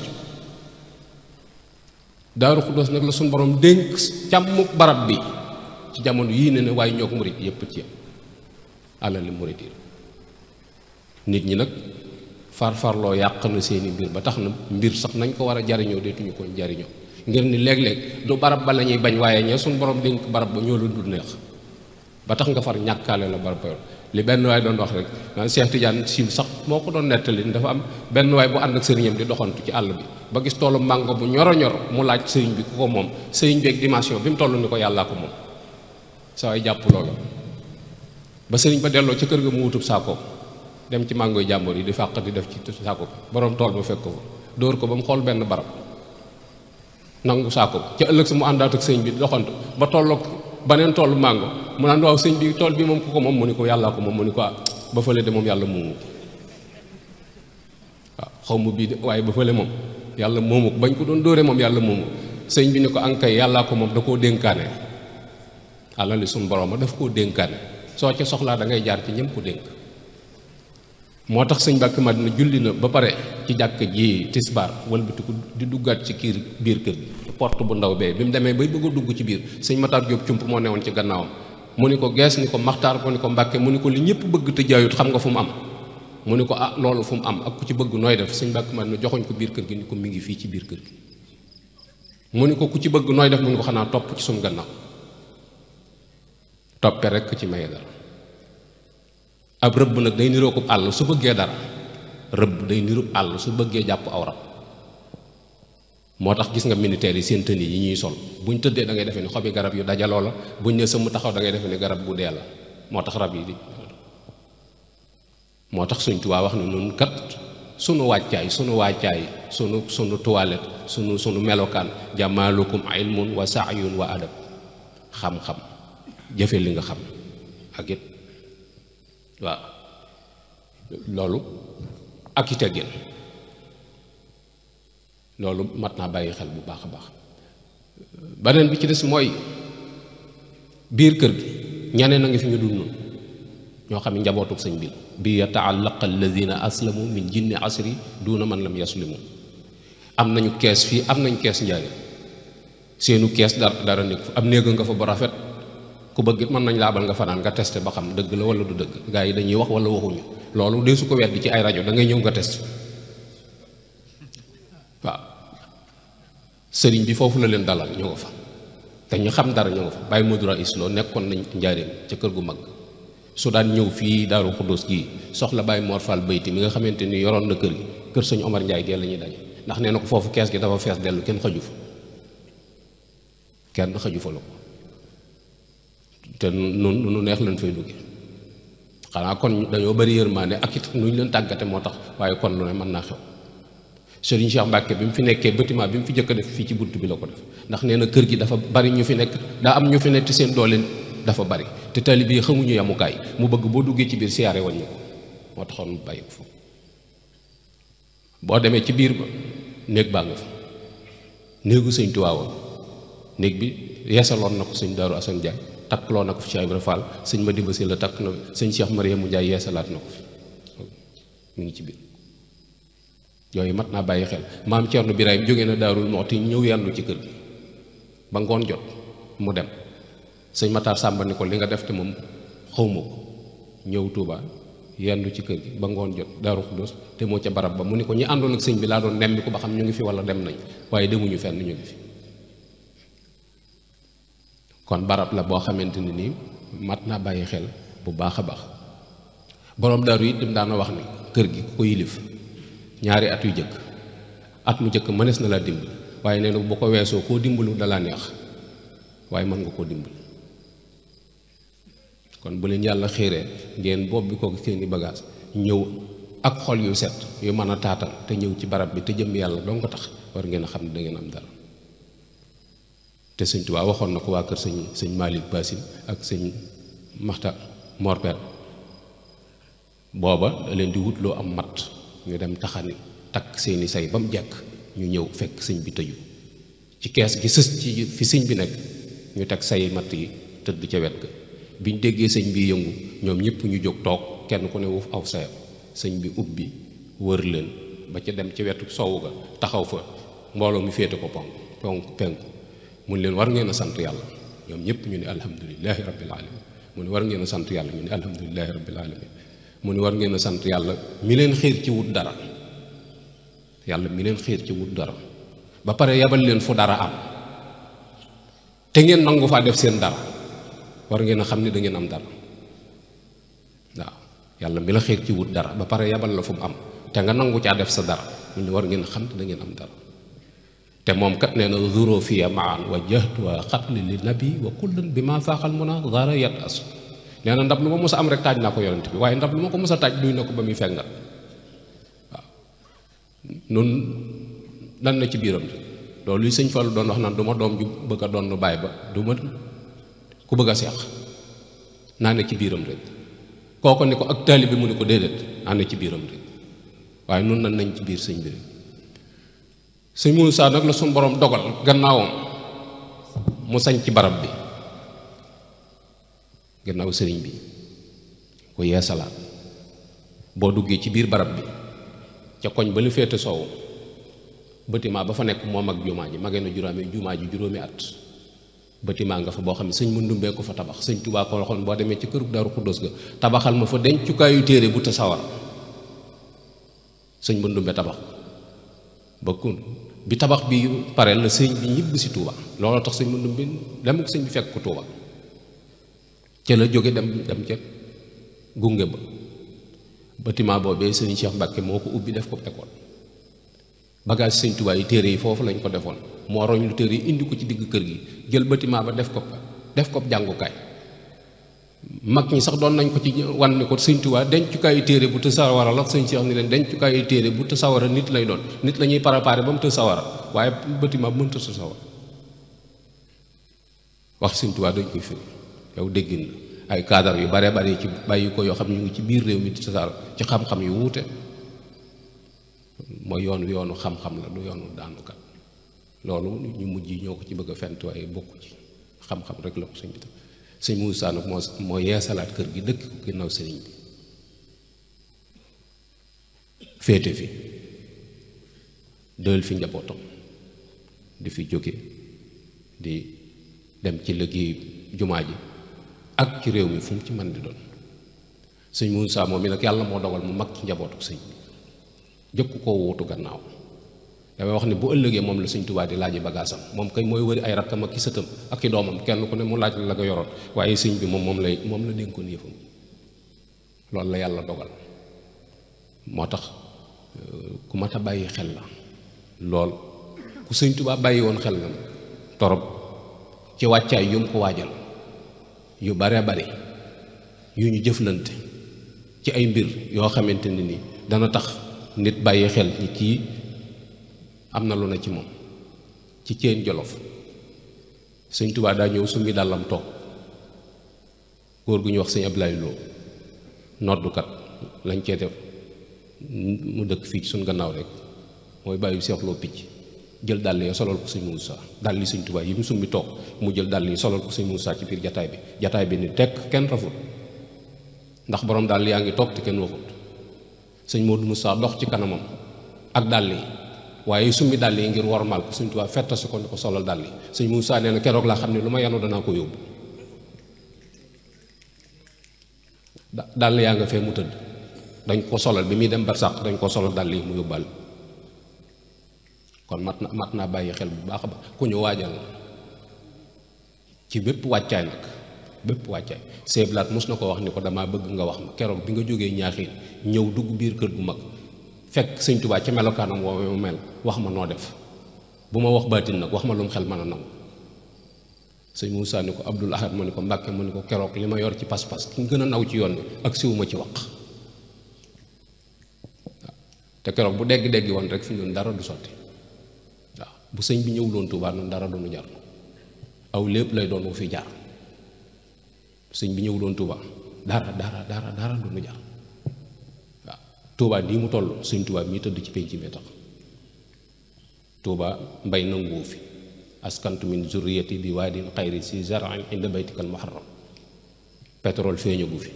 Daaru Xudoos nag la suñu borom dénk càmmuk barab bi ci jamono yii ne waaye ñoo ko murit yëpp ci yem alal li murit yi nit ñi nag farfarloo yàq na seeni mbir ba tax na mbir sax nañ ko war a jariñoo deetuñu ko jariñoo ngir ni léeg-léeg du barab ba la ñuy bañ waaye ña suñu borom dénk barab ba ñoo la dul neex ba tax nga far ñàkkaale la barab ba li benn waay doon wax rek naan Cheikh Tidiane Sil sax moo ko doon nettali dafa am benn waay bu ànd ak sëriñam di doxantu ci àll bi ba gis toolu màngo bu ñoro ñor mu laaj sëriñ bi ku ko moom sëriñ bi ak dimension bi mu toll ni ko yàllaa ko moom sa waay jàpp loolu ba sëriñ ba delloo ca kër ga mu wutub saako dem ci màngoy jàmbur yi di fàq di def ci saako bi borom tool ba fekk ko fa dóor ko ba mu xool benn barab nangu saako ca ëllëg sa mu àndaat ak sëñ bi doxantu ba tolloog baneen toolu màngo mu naan waaw sëñ bi tool bi moom ku ko moom mu ni ko yàllaa ko moom mu ni ko ba fële de moom yàlla moomu waaw xaw ma bii de waaye ba fële moom yàlla moomu bañ ko doon dóore moom yàlla moomu sëñ bi ni ko ankay yàllaa ko moom da koo dénkaane alali suñu borom ma daf koo dénkaane soo ca soxlaa da ngay jaar ci ñëm ko dénk moo tax sëñ Mbàkke Madina julli na ba pare ci jàkk ji tisbaar walbatiku di duggaat ci biir kër gi porte bu ndaw bee bi mu demee bay bëgg a dugg ci biir sëñ Matar Jóob cump moo newoon ci gannaawam mu ni ko gees ni ko Maxtaar mu ni ko Mbàkke mu ni ko li ñëpp bëgg te jaayut xam nga fu mu am mu ni ko loolu fu mu am ak ku ci bëgg nooy def sëñ Mbàkke Madina joxoñ ko biir kër gi ni ko mi ngi fii ci biir kër gi mu ni ko ku ci bëgg nooy def mu ni ko xanaa topp ci suñu gannaaw toppe rekk ci maye dara ab rëbb nag day niroo ko àll su bëggee dara rëbb day niru àll su bëggee jàpp aw rab moo tax gis nga militaires yi seen tenue yi ñuy sol buñ tëddee da ngay defee ni xobi garab yu dajaloo la buñ ne sëmm taxaw da ngay defee ni garab bu dee la moo tax rab yi di moo tax Sëñ Tuubaa wax ne nun kat sunu wàccaay sunu toilette sunu melokaan jamaalukum ilmun wa saayun wa adab xam-xam jëfe li nga xam ak it waaw loolu ak i teggin loolu mat naa bàyyi xel bu baax a baax beneen bi ci des mooy biir kër gi ñeneen a ngi fi ñu dul noonu ñoo xam ne njabootuk sëñ bi bi yata'allaqa alladina aslamu min jinni asri duna man lam yaslimu am nañu kees fii am nañ kees njaari seenu kees dara nekk fa am néega nga fa bu rafet ku bëgg mën nañ laabal nga fanaan nga testé ba xam dëgg la wala du dëgg gaa yi dañuy wax wala waxuñu loolu dee su ko weddi ci ay rajo da ngay ñëw nga testé waaw sëriñ bi foofu la leen dalal ñoo nga fa te ñu xam dara ñoo nga fa bàyyi Modou Rais Lo nekkoon nañ njaareem ca kër gu mag su daan ñëw fii Daaru Xuddoos gii soxla Baye Mor Fall Bayti mi nga xamante ni yoroon na kër gi kër sëñ Omar Ndiaye gee la ñuy daje ndax nee na ko foofu kees gi dafa fees dellu kenn xaju fa kenn xaju fa la ko te nu neex leen fay dugge xanaa kon dañoo bari yërmaande ak it nu ñu leen tàggate moo tax waaye kon lu ne mën naa xew Serigne Cheikh Mbacke bi mu fi nekkee bâtiment bi mu fi jëkk a def fii ci bunt bi la ko def ndax nee na kër gi dafa bari ñu fi nekk daa am ñu fi nekk seen doole dafa bari te taalibe yi xamuñu yamukaay mu bëgg boo duggee ci biir siyaare wàññi ko moo taxoon mu bàyyi ko foofu boo demee ci biir ba néeg baa nga fa néegu sëñ Tuubaa néeg bi yeesaloon na ko sëñ Daaru Asan Njaay takkloo na ko fi Cheikh Ibra Fall sëñ Madimba Si la takk na sëñ Cheikh Mariamu Njaay yeesalaat na ko fi mu ngi ci biir yooyu mat naa bàyyi xel maam Cerno Birahim jóge na Daarul Muxti ñëw yendu ci kër gi ba ngoon jot mu dem sëñ Matar Sàmba ni ko li nga def te moom xawma ko ñëw Tuuba yendu ci kër gi ba ngoon jot Daaru Xuddoos te moo ca barab ba mu ni ko ñi àndoon ak sëñ bi laa doon nemmi ko ba xam ñu ngi fi wala dem nañ waaye demuñu fenn ñu ngi fi kon barab la boo xamante ni nii mat naa bàyyi xel bu baax a baax boroom daaru it dim daana wax ni kër gi ku ko yilif ñaari at yu jëkk at mu jëkk mënees na laa dimbali waaye nee na bu ko weesoo koo dimbalu dalaa neex waaye mën nga koo dimbali kon bu leen yàlla xiiree ngeen bopp bi ko seeni bagage ñëw ak xol yu set yu mën a taatal te ñëw ci barab bi te jëm yàlla doo nga tax war ngeen a xam ne da ngeen am dara te sëñ Tuubaa waxoon na ko waa kër sëñ Malick Basin ak sëñ Maxtar Morpet booba da leen di wutloo am mat ñu dem taxani takk seeni say ba mu jekk ñu ñëw fekk sëñ bi tëju ci kees gi sës ci fi sëñ bi nekk ñu teg say matt yi tëdd ca wet ga biñ déggee sëñ bi yëngu ñoom ñëpp ñu jóg toog kenn ku ne wuuf aw sayam sëñ bi ubbi wër leen ba ca dem ci wetu soowu ga taxaw fa mbooloo mi féete ko penku mun leen war ngeen a sant yàlla ñoom ñëpp ñu ne alhamdulilahi rabbil alamin mu ne war ngeen a sant yàlla ñu ne alhamdulilahi rabbil alamin mu ne war ngeen a sant yàlla mi leen xiir ci wut dara yàlla mi leen xiir ci wut dara ba pare yabal leen fu dara am te ngeen nangu faa def seen dara war ngeen a xam ne da ngeen am dara waaw yàlla mi la xiir ci wut dara ba pare yabal la fu mu am te nga nangu caa def sa dara mu ne war ngeen a xam ne da ngeen am dara te moom kat nee na zuro fiya maan wa jahtuwa xatli li nabi wa kullan bi ma faaxal mun a dara yat as nee na ndab lu ma mos a am rek taaj naa ko yonent bi waaye ndab lu ma ko mos a taaj duy na ko ba muy fengal waaw nun dan na ci biiram rek loolu li sëñ Fallu doon wax naan du ma doom ju bëgg a doon baay ba du ma ku bëgg a seex naa ne ci biiram rek kooko ni ko ak taalibe bi mu ni ko déedéet naa ne ci biiram rek waaye nun nan nañ ci biir sëñ bi rek sëñ Muusaa nag la suñu borom dogal gannaawam mu sañ ci barab bi gannaaw sëriñ bi ku yeesalaat boo duggee ci biir barab bi ca koñ ba lu féete soowu bâtiment ba fa nekk moom ak jumaa ji magee na juróomi at bâtiment nga fa boo xam ne sëñ Mandumbee ko fa tabax sëñ Tuubaa ko waxoon boo demee ci kërug Daaru Xuddoos ga tabaxal ma fa dencukaayu téere bu te sawar sëñ Mandumbee tabax ba kun bi tabax bi pare la sëñ bi ñibb si Touba looloo tax sëñ Mandumbee dem ko sëñ bi fekk ko Touba ca la jóge dem ca gunge ba bâtiment boobee sëñ Cheikh Mbacke moo ko ubbi def ko école bagage sëñ Touba yi téere yi foofu lañ ko defoon moo roñ lu téere yi indi ko ci digg kër gi jël bâtiment ba def ko jàngukaay mag ñi sax doon nañ ko ci wan ni ko sëñ Touba dencukaayu téere bu të sawara la sëñ Cheikh ni leen dencukaayu téere bu të sawara nit lay doon nit la ñuy préparé ba mu të sawara waaye bâtiment bu mënta të sawara wax sëñ Touba dañ koy firi yow déggin la ay cadre yu bare bare ci bàyyi ko yoo xam ñu ngi ci biir réew mi ci saar ci xam-xam yu wuute mooy yoonu xam-xam la du yoonu daanukat loolu ñu mujj yi ñoo ko ci bëgg a fent waaye bokku ci xam-xam rek la ko sëñ bi sëñ Moussa nag moo yeesalaat kër gi dëkk ko ginnaaw sëriñ bi féete fi dël fi njabootam di fi jóge di dem ci liggéey jumaa ji ak ci réew mi fu mu ci mën di doon sëñ Moussa moom mi nag yàlla moo dogal mu mag ci njabootu sëñ bi jëkk koo wuutu gannaaw damay wax ni bu ëllëgee moom la sëñ Tuubaa di laaji bagaasam moom kay mooy wëri ay rakkam ak ki sëtam ak ki doomam kenn ku ne mu laaj la ko yoroon waaye sëñ bi moom la dénkoon yëfam loolu la yàlla dogal moo tax ku mat a bàyyi xel la lool ku sëñ Tuubaa bàyyi woon xel la torop ci wàccaay yu mu ko waajal yu bare bare yu ñu jëflante ci ay mbir yoo xamante ne ni dana tax nit bàyyi xel ni kii am na lu na ci moom ci Ceen Jolof sëñ Tuubaa daa ñëw summi dàllam toog góor gu ñu wax sëñ Ablaye Lo noddukat lañ cee def mu dëkk fii ci suñ gannaaw rek mooy bàyyi Seex Lo picc jël dàll yi solal ko sëñ Moussa dàll yi sëñ Tuubaa yi mu summi toog mu jël dàll yi solal ko sëñ Moussa ci biir jataay bi ni tekk kenn rafut ndax borom dàll yaa ngi toog te kenn waxut sëñ Modou Moussa dox ci kanamam ak dàll yi waaye summi dàll yi ngir wormaal ko sëñ Tuubaa fettasi ko ni ko solal dàll yi sëñ Moussa nee na keroog laa xam ne lu ma yanu danaa ko yóbbu dàll yaa nga fee mu tëdd dañ ko solal bi muy dem barsàq dañ ko solal dàll yi mu yóbbal kon mat naa bàyyi xel bu baax a baax ku ñu waajal ci bépp wàccaay nag bépp wàccaay seeblaat mos na ko wax ni ko damaa bëgg nga wax ma keroog bi nga jógee ñaaxiin ñëw dugg biir kër gu mag fekk sëñ Tuubaa ci melokaanam woowe mu mel wax ma noo def bu ma wax baatin nag wax ma lu mu xel mën a nangu sëñ Moussa ni ko Abdul Ahad mu ni ko Mbàkke mu ni ko keroog li ma yor ci pas-pas ki ñu gën a naw ci yoon bi ak siwuma ci wax te keroog bu dégg-dégg woon rek fi ñun dara du sotti waaw bu sëñ bi ñëwuloon Tuubaa noonu dara du nu jar aw lépp lay doon wu fi jaar sëñ bi ñëwuloon Tuubaa dara du nu jar waaw Tuubaa nii mu toll sëñ Tuubaa mii tëdd ci penc mi tax Tuubaa mbay nanguwu fi askantu min zurriyati bi waadin xayri si zar'in inda baytikal muharram pétrole feeñagu fi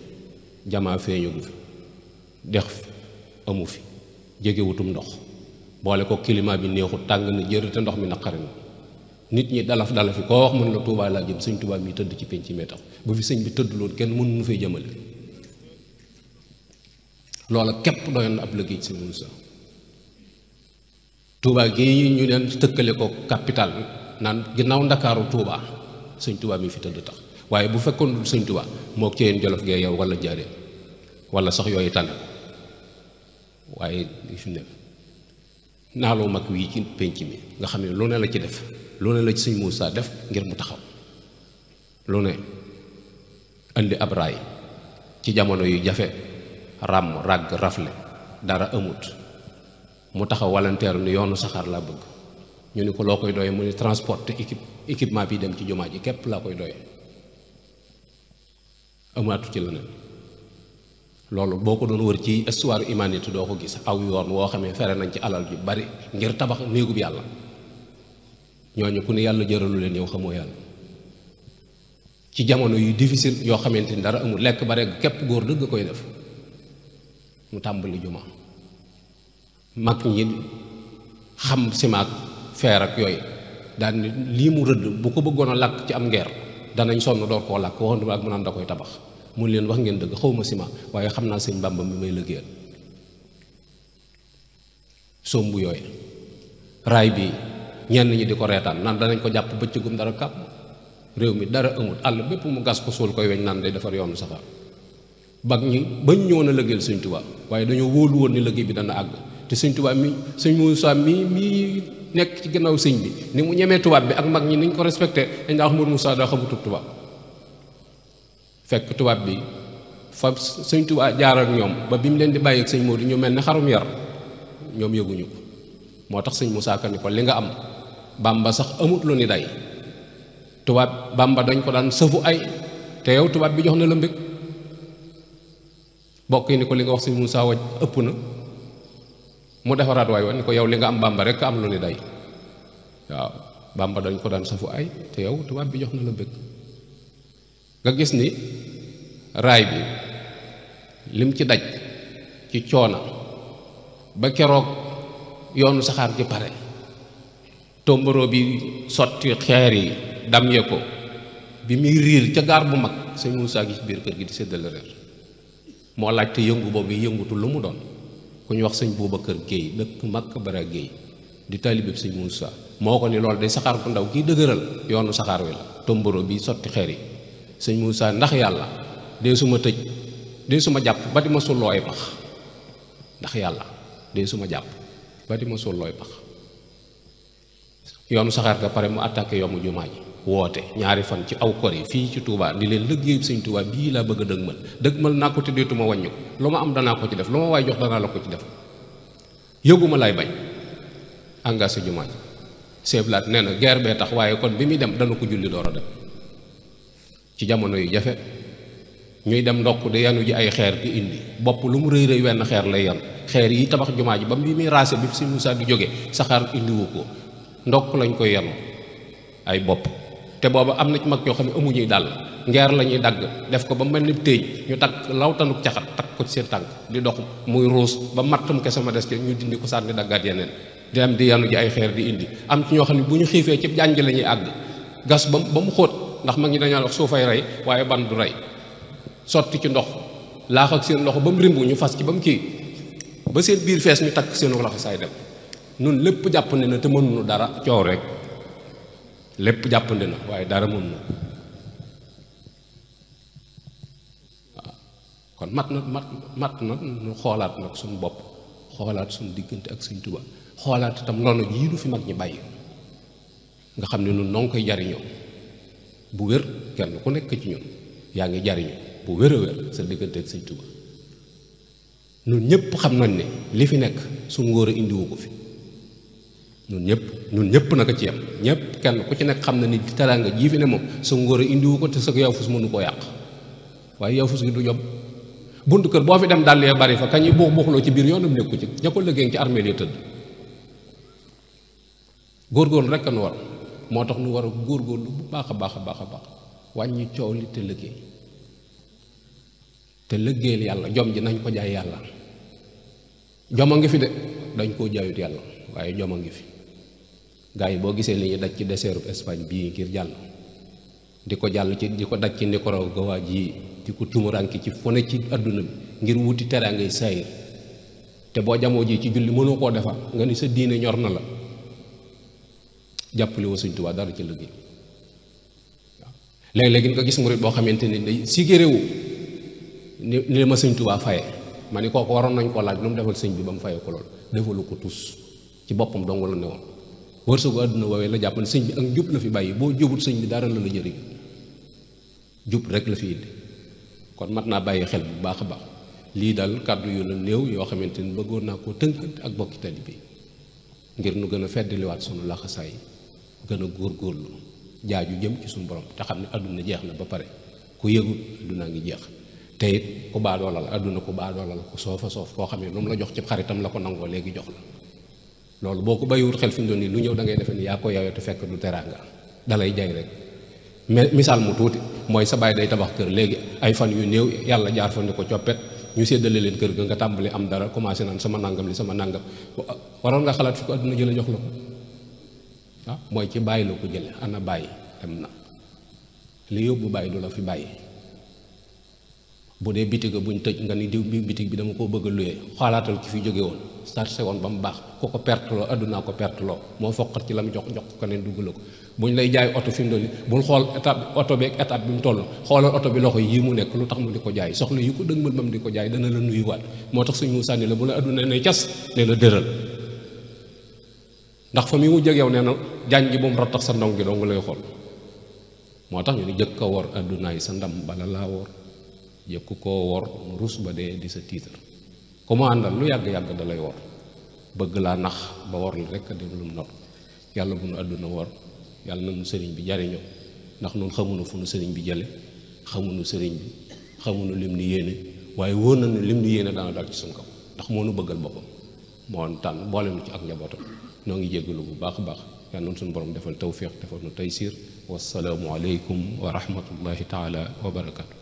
jamaa feeñagu fi dex amu fi jegewutum ndox boole ko climat bi neexut tàng na jër te ndox mi naqari na nit ñi dalaf fi koo wax mën la Tuubaa laa jëm sëñ Tuubaa mi tëdd ci penc mi tax bu fi sëñ bi tëdd loolu kenn mënu nu fay jëmale loola képp doyoon na ab liggéey sëñ Moussa Tuubaa gi ñu leen tëkkale ko capital naan ginnaaw Ndakaaru Tuubaa sëñ Tuubaa mi fi tëdd tax waaye bu fekkoon sëñ Tuubaa moo Ceen Jolof gee yow wala Njaaréem wala sax yooyu tànn waaye li fi ne naaloo mag wii ci penc mi nga xam ne lu ne la ci def lu ne la ci sëñ Moussa def ngir mu taxaw lu ne indi ab raay ci jamono yu jafe ràmm ràgg rafle dara amut mu taxaw walanteeru ni yoonu saxaar laa bëgg ñu ni ko loo koy doyee mu ni transporter équipement bi dem ci jumaa ji képp laa koy doyee amaatu ci leneen loolu boo ko doon wër ci histoire humanité doo ko gis aw yoon woo xamee fere nañ ci alal ju bari ngir tabax néegub yàlla ñooñu ku ne yàlla jëralu leen yow xamoo yàlla ci jamono yu difficile yoo xamante ni dara amul lekk ba rek képp góor dëgg koy def mu tàmbali jumaa mag ñi xam simaak feer ak yooyu daal ni lii mu rëdd bu ko bëggoon a làkk ci am ngeer danañ sonn door koo làkk waxoon ak mu naan da koy tabax mun leen wax ngeen dëgg xawma ciment waaye xam naa sëñ Bàmba mi may liggéeyal somb yooyu raay bi ñenn ñi di ko reetaan naan danañ ko jàpp bëccëgum dara kàpp réew mi dara amul àll bépp mu gas ko suul koy weñ naan day defar yoonu safar bag ñi bañ ñëwoon a liggéeyal sëñ Tuubaa waaye dañoo wóolu woon ni liggéey bi dana àgg te sëñ Tuubaa mi sëñ Moussa mi nekk ci gannaaw sëñ bi ni mu ñemee tubaab bi ak mag ñi niñ ko respecté dañ daa wax Mourou Moussa daa xamutub tubaab fekk tubaab bi fa sëñ Tuubaa jaar ak ñoom ba bi mu leen di bàyyi ak sëñ Modou ñu mel ne xarum yar ñoom yëguñu ko moo tax sëñ Moussa Ka ni ko li nga am Bàmba sax amut lu ni day tubaab Bàmba dañ ko daan sëfu ay te yow tubaab bi jox na la mbég bokk yi ni ko li nga wax sëñ Moussa waj ëpp na mu defaraat waay wa ni ko yow li nga am Bàmba rek am lu ni day waaw Bàmba dañ ko daan sëfu ay te yow tubaab bi jox na la mbég nga gis ni raay bi lim ci daj ci coona ba keroog yoonu saxaar ji pare tomboro bi sotti xeer yi damye ko bi muy riir ca gaar bu mag sëñ Moussa gi ci biir kër gi di séddale reer moo laaj te yëngu boobu yëngutu lu mu doon ku ñu wax sëñ Boubacar Guèye dëkk Makka Bara Guèye di taalibe sëñ Moussa moo ko ni loolu day saxaar bu ndaw kii dëgëral yoonu saxaar wi la tomboro bi sotti xeer yi sëñ Moussa ndax yàlla dee suma tëj dee suma jàpp ba di ma sulloo ay pax ndax yàlla dee suma jàpp ba di ma sulloo ay pax yoonu saxaar ga pare mu attaqué yoomu jumaa ji woote ñaari fan ci aw kor yi fii ci Touba di leen liggéey sëñ Touba bii laa bëgg a dëgmal naa ko te deetuma wàññi ko lu ma am danaa ko ci def lu ma waay jox danaa la ko ci def yëguma lay bañ engagé jumaa ji seeblaat nee na guerre bee tax waaye kon bi muy dem dana ko julli door a dem ci jamono yu jafe ñuy dem ndokk di yanu ji ay xeer di indi bopp lu mu rëy rëy wenn xeer lay yan xeer yi tabax jumaa ji ba bi muy raase bi sëñ Moussa di jóge saxaar indiwu ko ndokk lañ koy yanu ay bopp te booba am na ci mag ñoo xam ne amuñuy dàll ngeer la ñuy dagg def ko ba mel ni téeñ ñu takk lawtanuk caxat takk ko ci seen tànk di dox muy ruus ba mattum kese ma des ci ñu dindi ko sànni daggaat yeneen di dem di yanu ji ay xeer di indi am ci ñoo xam ne bu ñu xiifee ci jànj la ñuy àgg gas ba mu xóot ndax mag ñi dañaa wax suufay rey waaye ban du rey sotti ci ndox laax ak seen loxo ba mu rimbu ñu fas ci ba mu kii ba seen biir fees ñu takk seen loxo saay dem nun lépp jàppandi na te mënuñu dara coow rek lépp jàppandi na waaye dara mënuñu waaw kon mat na ñu xoolaat nag suñu bopp xoolaat suñu diggante ak Sëñ Tuubaa xoolaat itam noonu yii du fi mag ñi bàyyi nga xam ne nun noo ngi koy jariñoo bu wér kenn ku nekk ci ñun yaa ngi jariñu bu wér a wér sa diggante ak Sëñ Tuubaa ñun ñëpp xam nañ ne li fi nekk su ngóor a indiwu ko fi ñun ñëpp naka ci yam ñëpp kenn ku ci nekk xam na ni teraanga jii fi ne moom su ngóor a indiwu ko te sa yow fus mënu koo yàq waaye yow fus gi du jom buntu kër boo fi dem dàll ya bari fa kañuy buux buuxloo ci biir yoonam nekku ci ña ko liggéey ci armée yi tëdd góorgóorlu rek a nu war moo tax nu war a góorgóorlu bu baax a baax a baax a baax wàññi coow li te liggéeyal yàlla jom ji nañ ko jaay yàlla jom a ngi fi de dañ koo jaayut yàlla waaye jom a ngi fi gaa yi boo gisee li ñuy daj ci deseeru Espagne bii ngir jàll di ko jàll ci di ko daj ci Nicaragua ji di ko tumuranki ci fu ne ci àdduna bi ngir wuti teraangay saayir te boo jamoo ji ci julli mënoo koo defar nga ni sa diine ñor na la jàppale wa Sëñ Tuubaa dara ci liggéey waaw léeg-léegi nga gis murit boo xamante ni day sigiréwu ni ma Sëñ Tuubaa faye ma ni kooku waroon nañ koo laaj lu mu defal sëñ bi ba mu faye ko lool defalu ko tus ci boppam dong la ne woon wërsëgu àdduna woowee la jàpp ne sëñ bi ak njub la fi bàyyi boo jubut sëñ bi dara la la jëriñ jub rek la fi indi kon mat naa bàyyi xel bu baax a baax lii daal kàddu yu la néew yoo xamante ni bëggoon naa koo tënk ak bokki taalibe bi ngir nu gën a feddaliwaat sunu laxasaay gën a góorgóorlu jaaju jëm ci suñu borom te xam ne àdduna jeex na ba pare ku yëgut àdduna ngi jeex te it ku baadoola la àdduna ku baadoola la ku soofa soof koo xam ne lu mu la jox ci xaritam la ko nangoo léegi jox la loolu boo ko bàyyiwut xel fi mu doon nii lu ñëw da ngay defe ni yaa ko yaayoo te fekk du teraanga dalay jay rek mais misaal mu tuuti mooy sa baay day tabax kër léegi ay fan yu néew yàlla jaar fa ni ko coppet ñu séddale leen kër ga nga tàmbali am dara commencé naan sama nangam li sama nangam waroon nga xalaat fi ko àdduna jële jox la ko ah mooy ci bàyyi la ko jële ana bàyyi dem na li yóbbu bàyyi du la fi bàyyi bu dee bitig buñ tëj nga ni diw bi bitig bi dama koo bëgg a luyee xalaatal ki fi jóge woon sarse woon ba mu baax ku ko perteloo àddunaa ko perteloo moo foqat ci la mu jox ko neen dugg la ko buñ lay jaay oto fi mu doon bul xool étape oto bi ak étape bi mu toll xoolal oto bi loxo yi mu nekk lu tax mu di ko jaay soxla yi ko dëgmal ba mu di ko jaay dana la nuyuwaat moo tax suñu sànni la bu la àdduna ne cas ne la dëral ndax fa mi mu jeg yow nee na jaañ ji bu mu rattax sa ndong gi dong lay xool moo tax ñu ni jëkk a wor àddunaay sa ndam bala laa wor jëkk koo wor mu rus ba dee di sa tiitar ku mu àndal lu yàgg-yàgg da lay wor bëgg laa nax ba wor la rek a dem lu mu not yàlla bu nu àdduna wor yàlla na nu sëriñ bi jariñoo ndax nun xamuñu fu nu sëriñ bi jële xamuñu sëriñ bi xamuñu lim ni yéene waaye wóor na ne lim ni yéene dana dal ci suñ kaw ndax moo nu bëggal boppam moo tànn boole nu ci ak njabootam noo ngi jéggalu bu baax a baax yal na suñu borom defal tawfiq defal nu taysir wassalaamu aleykum wa rahmatullahi taala wa barakatu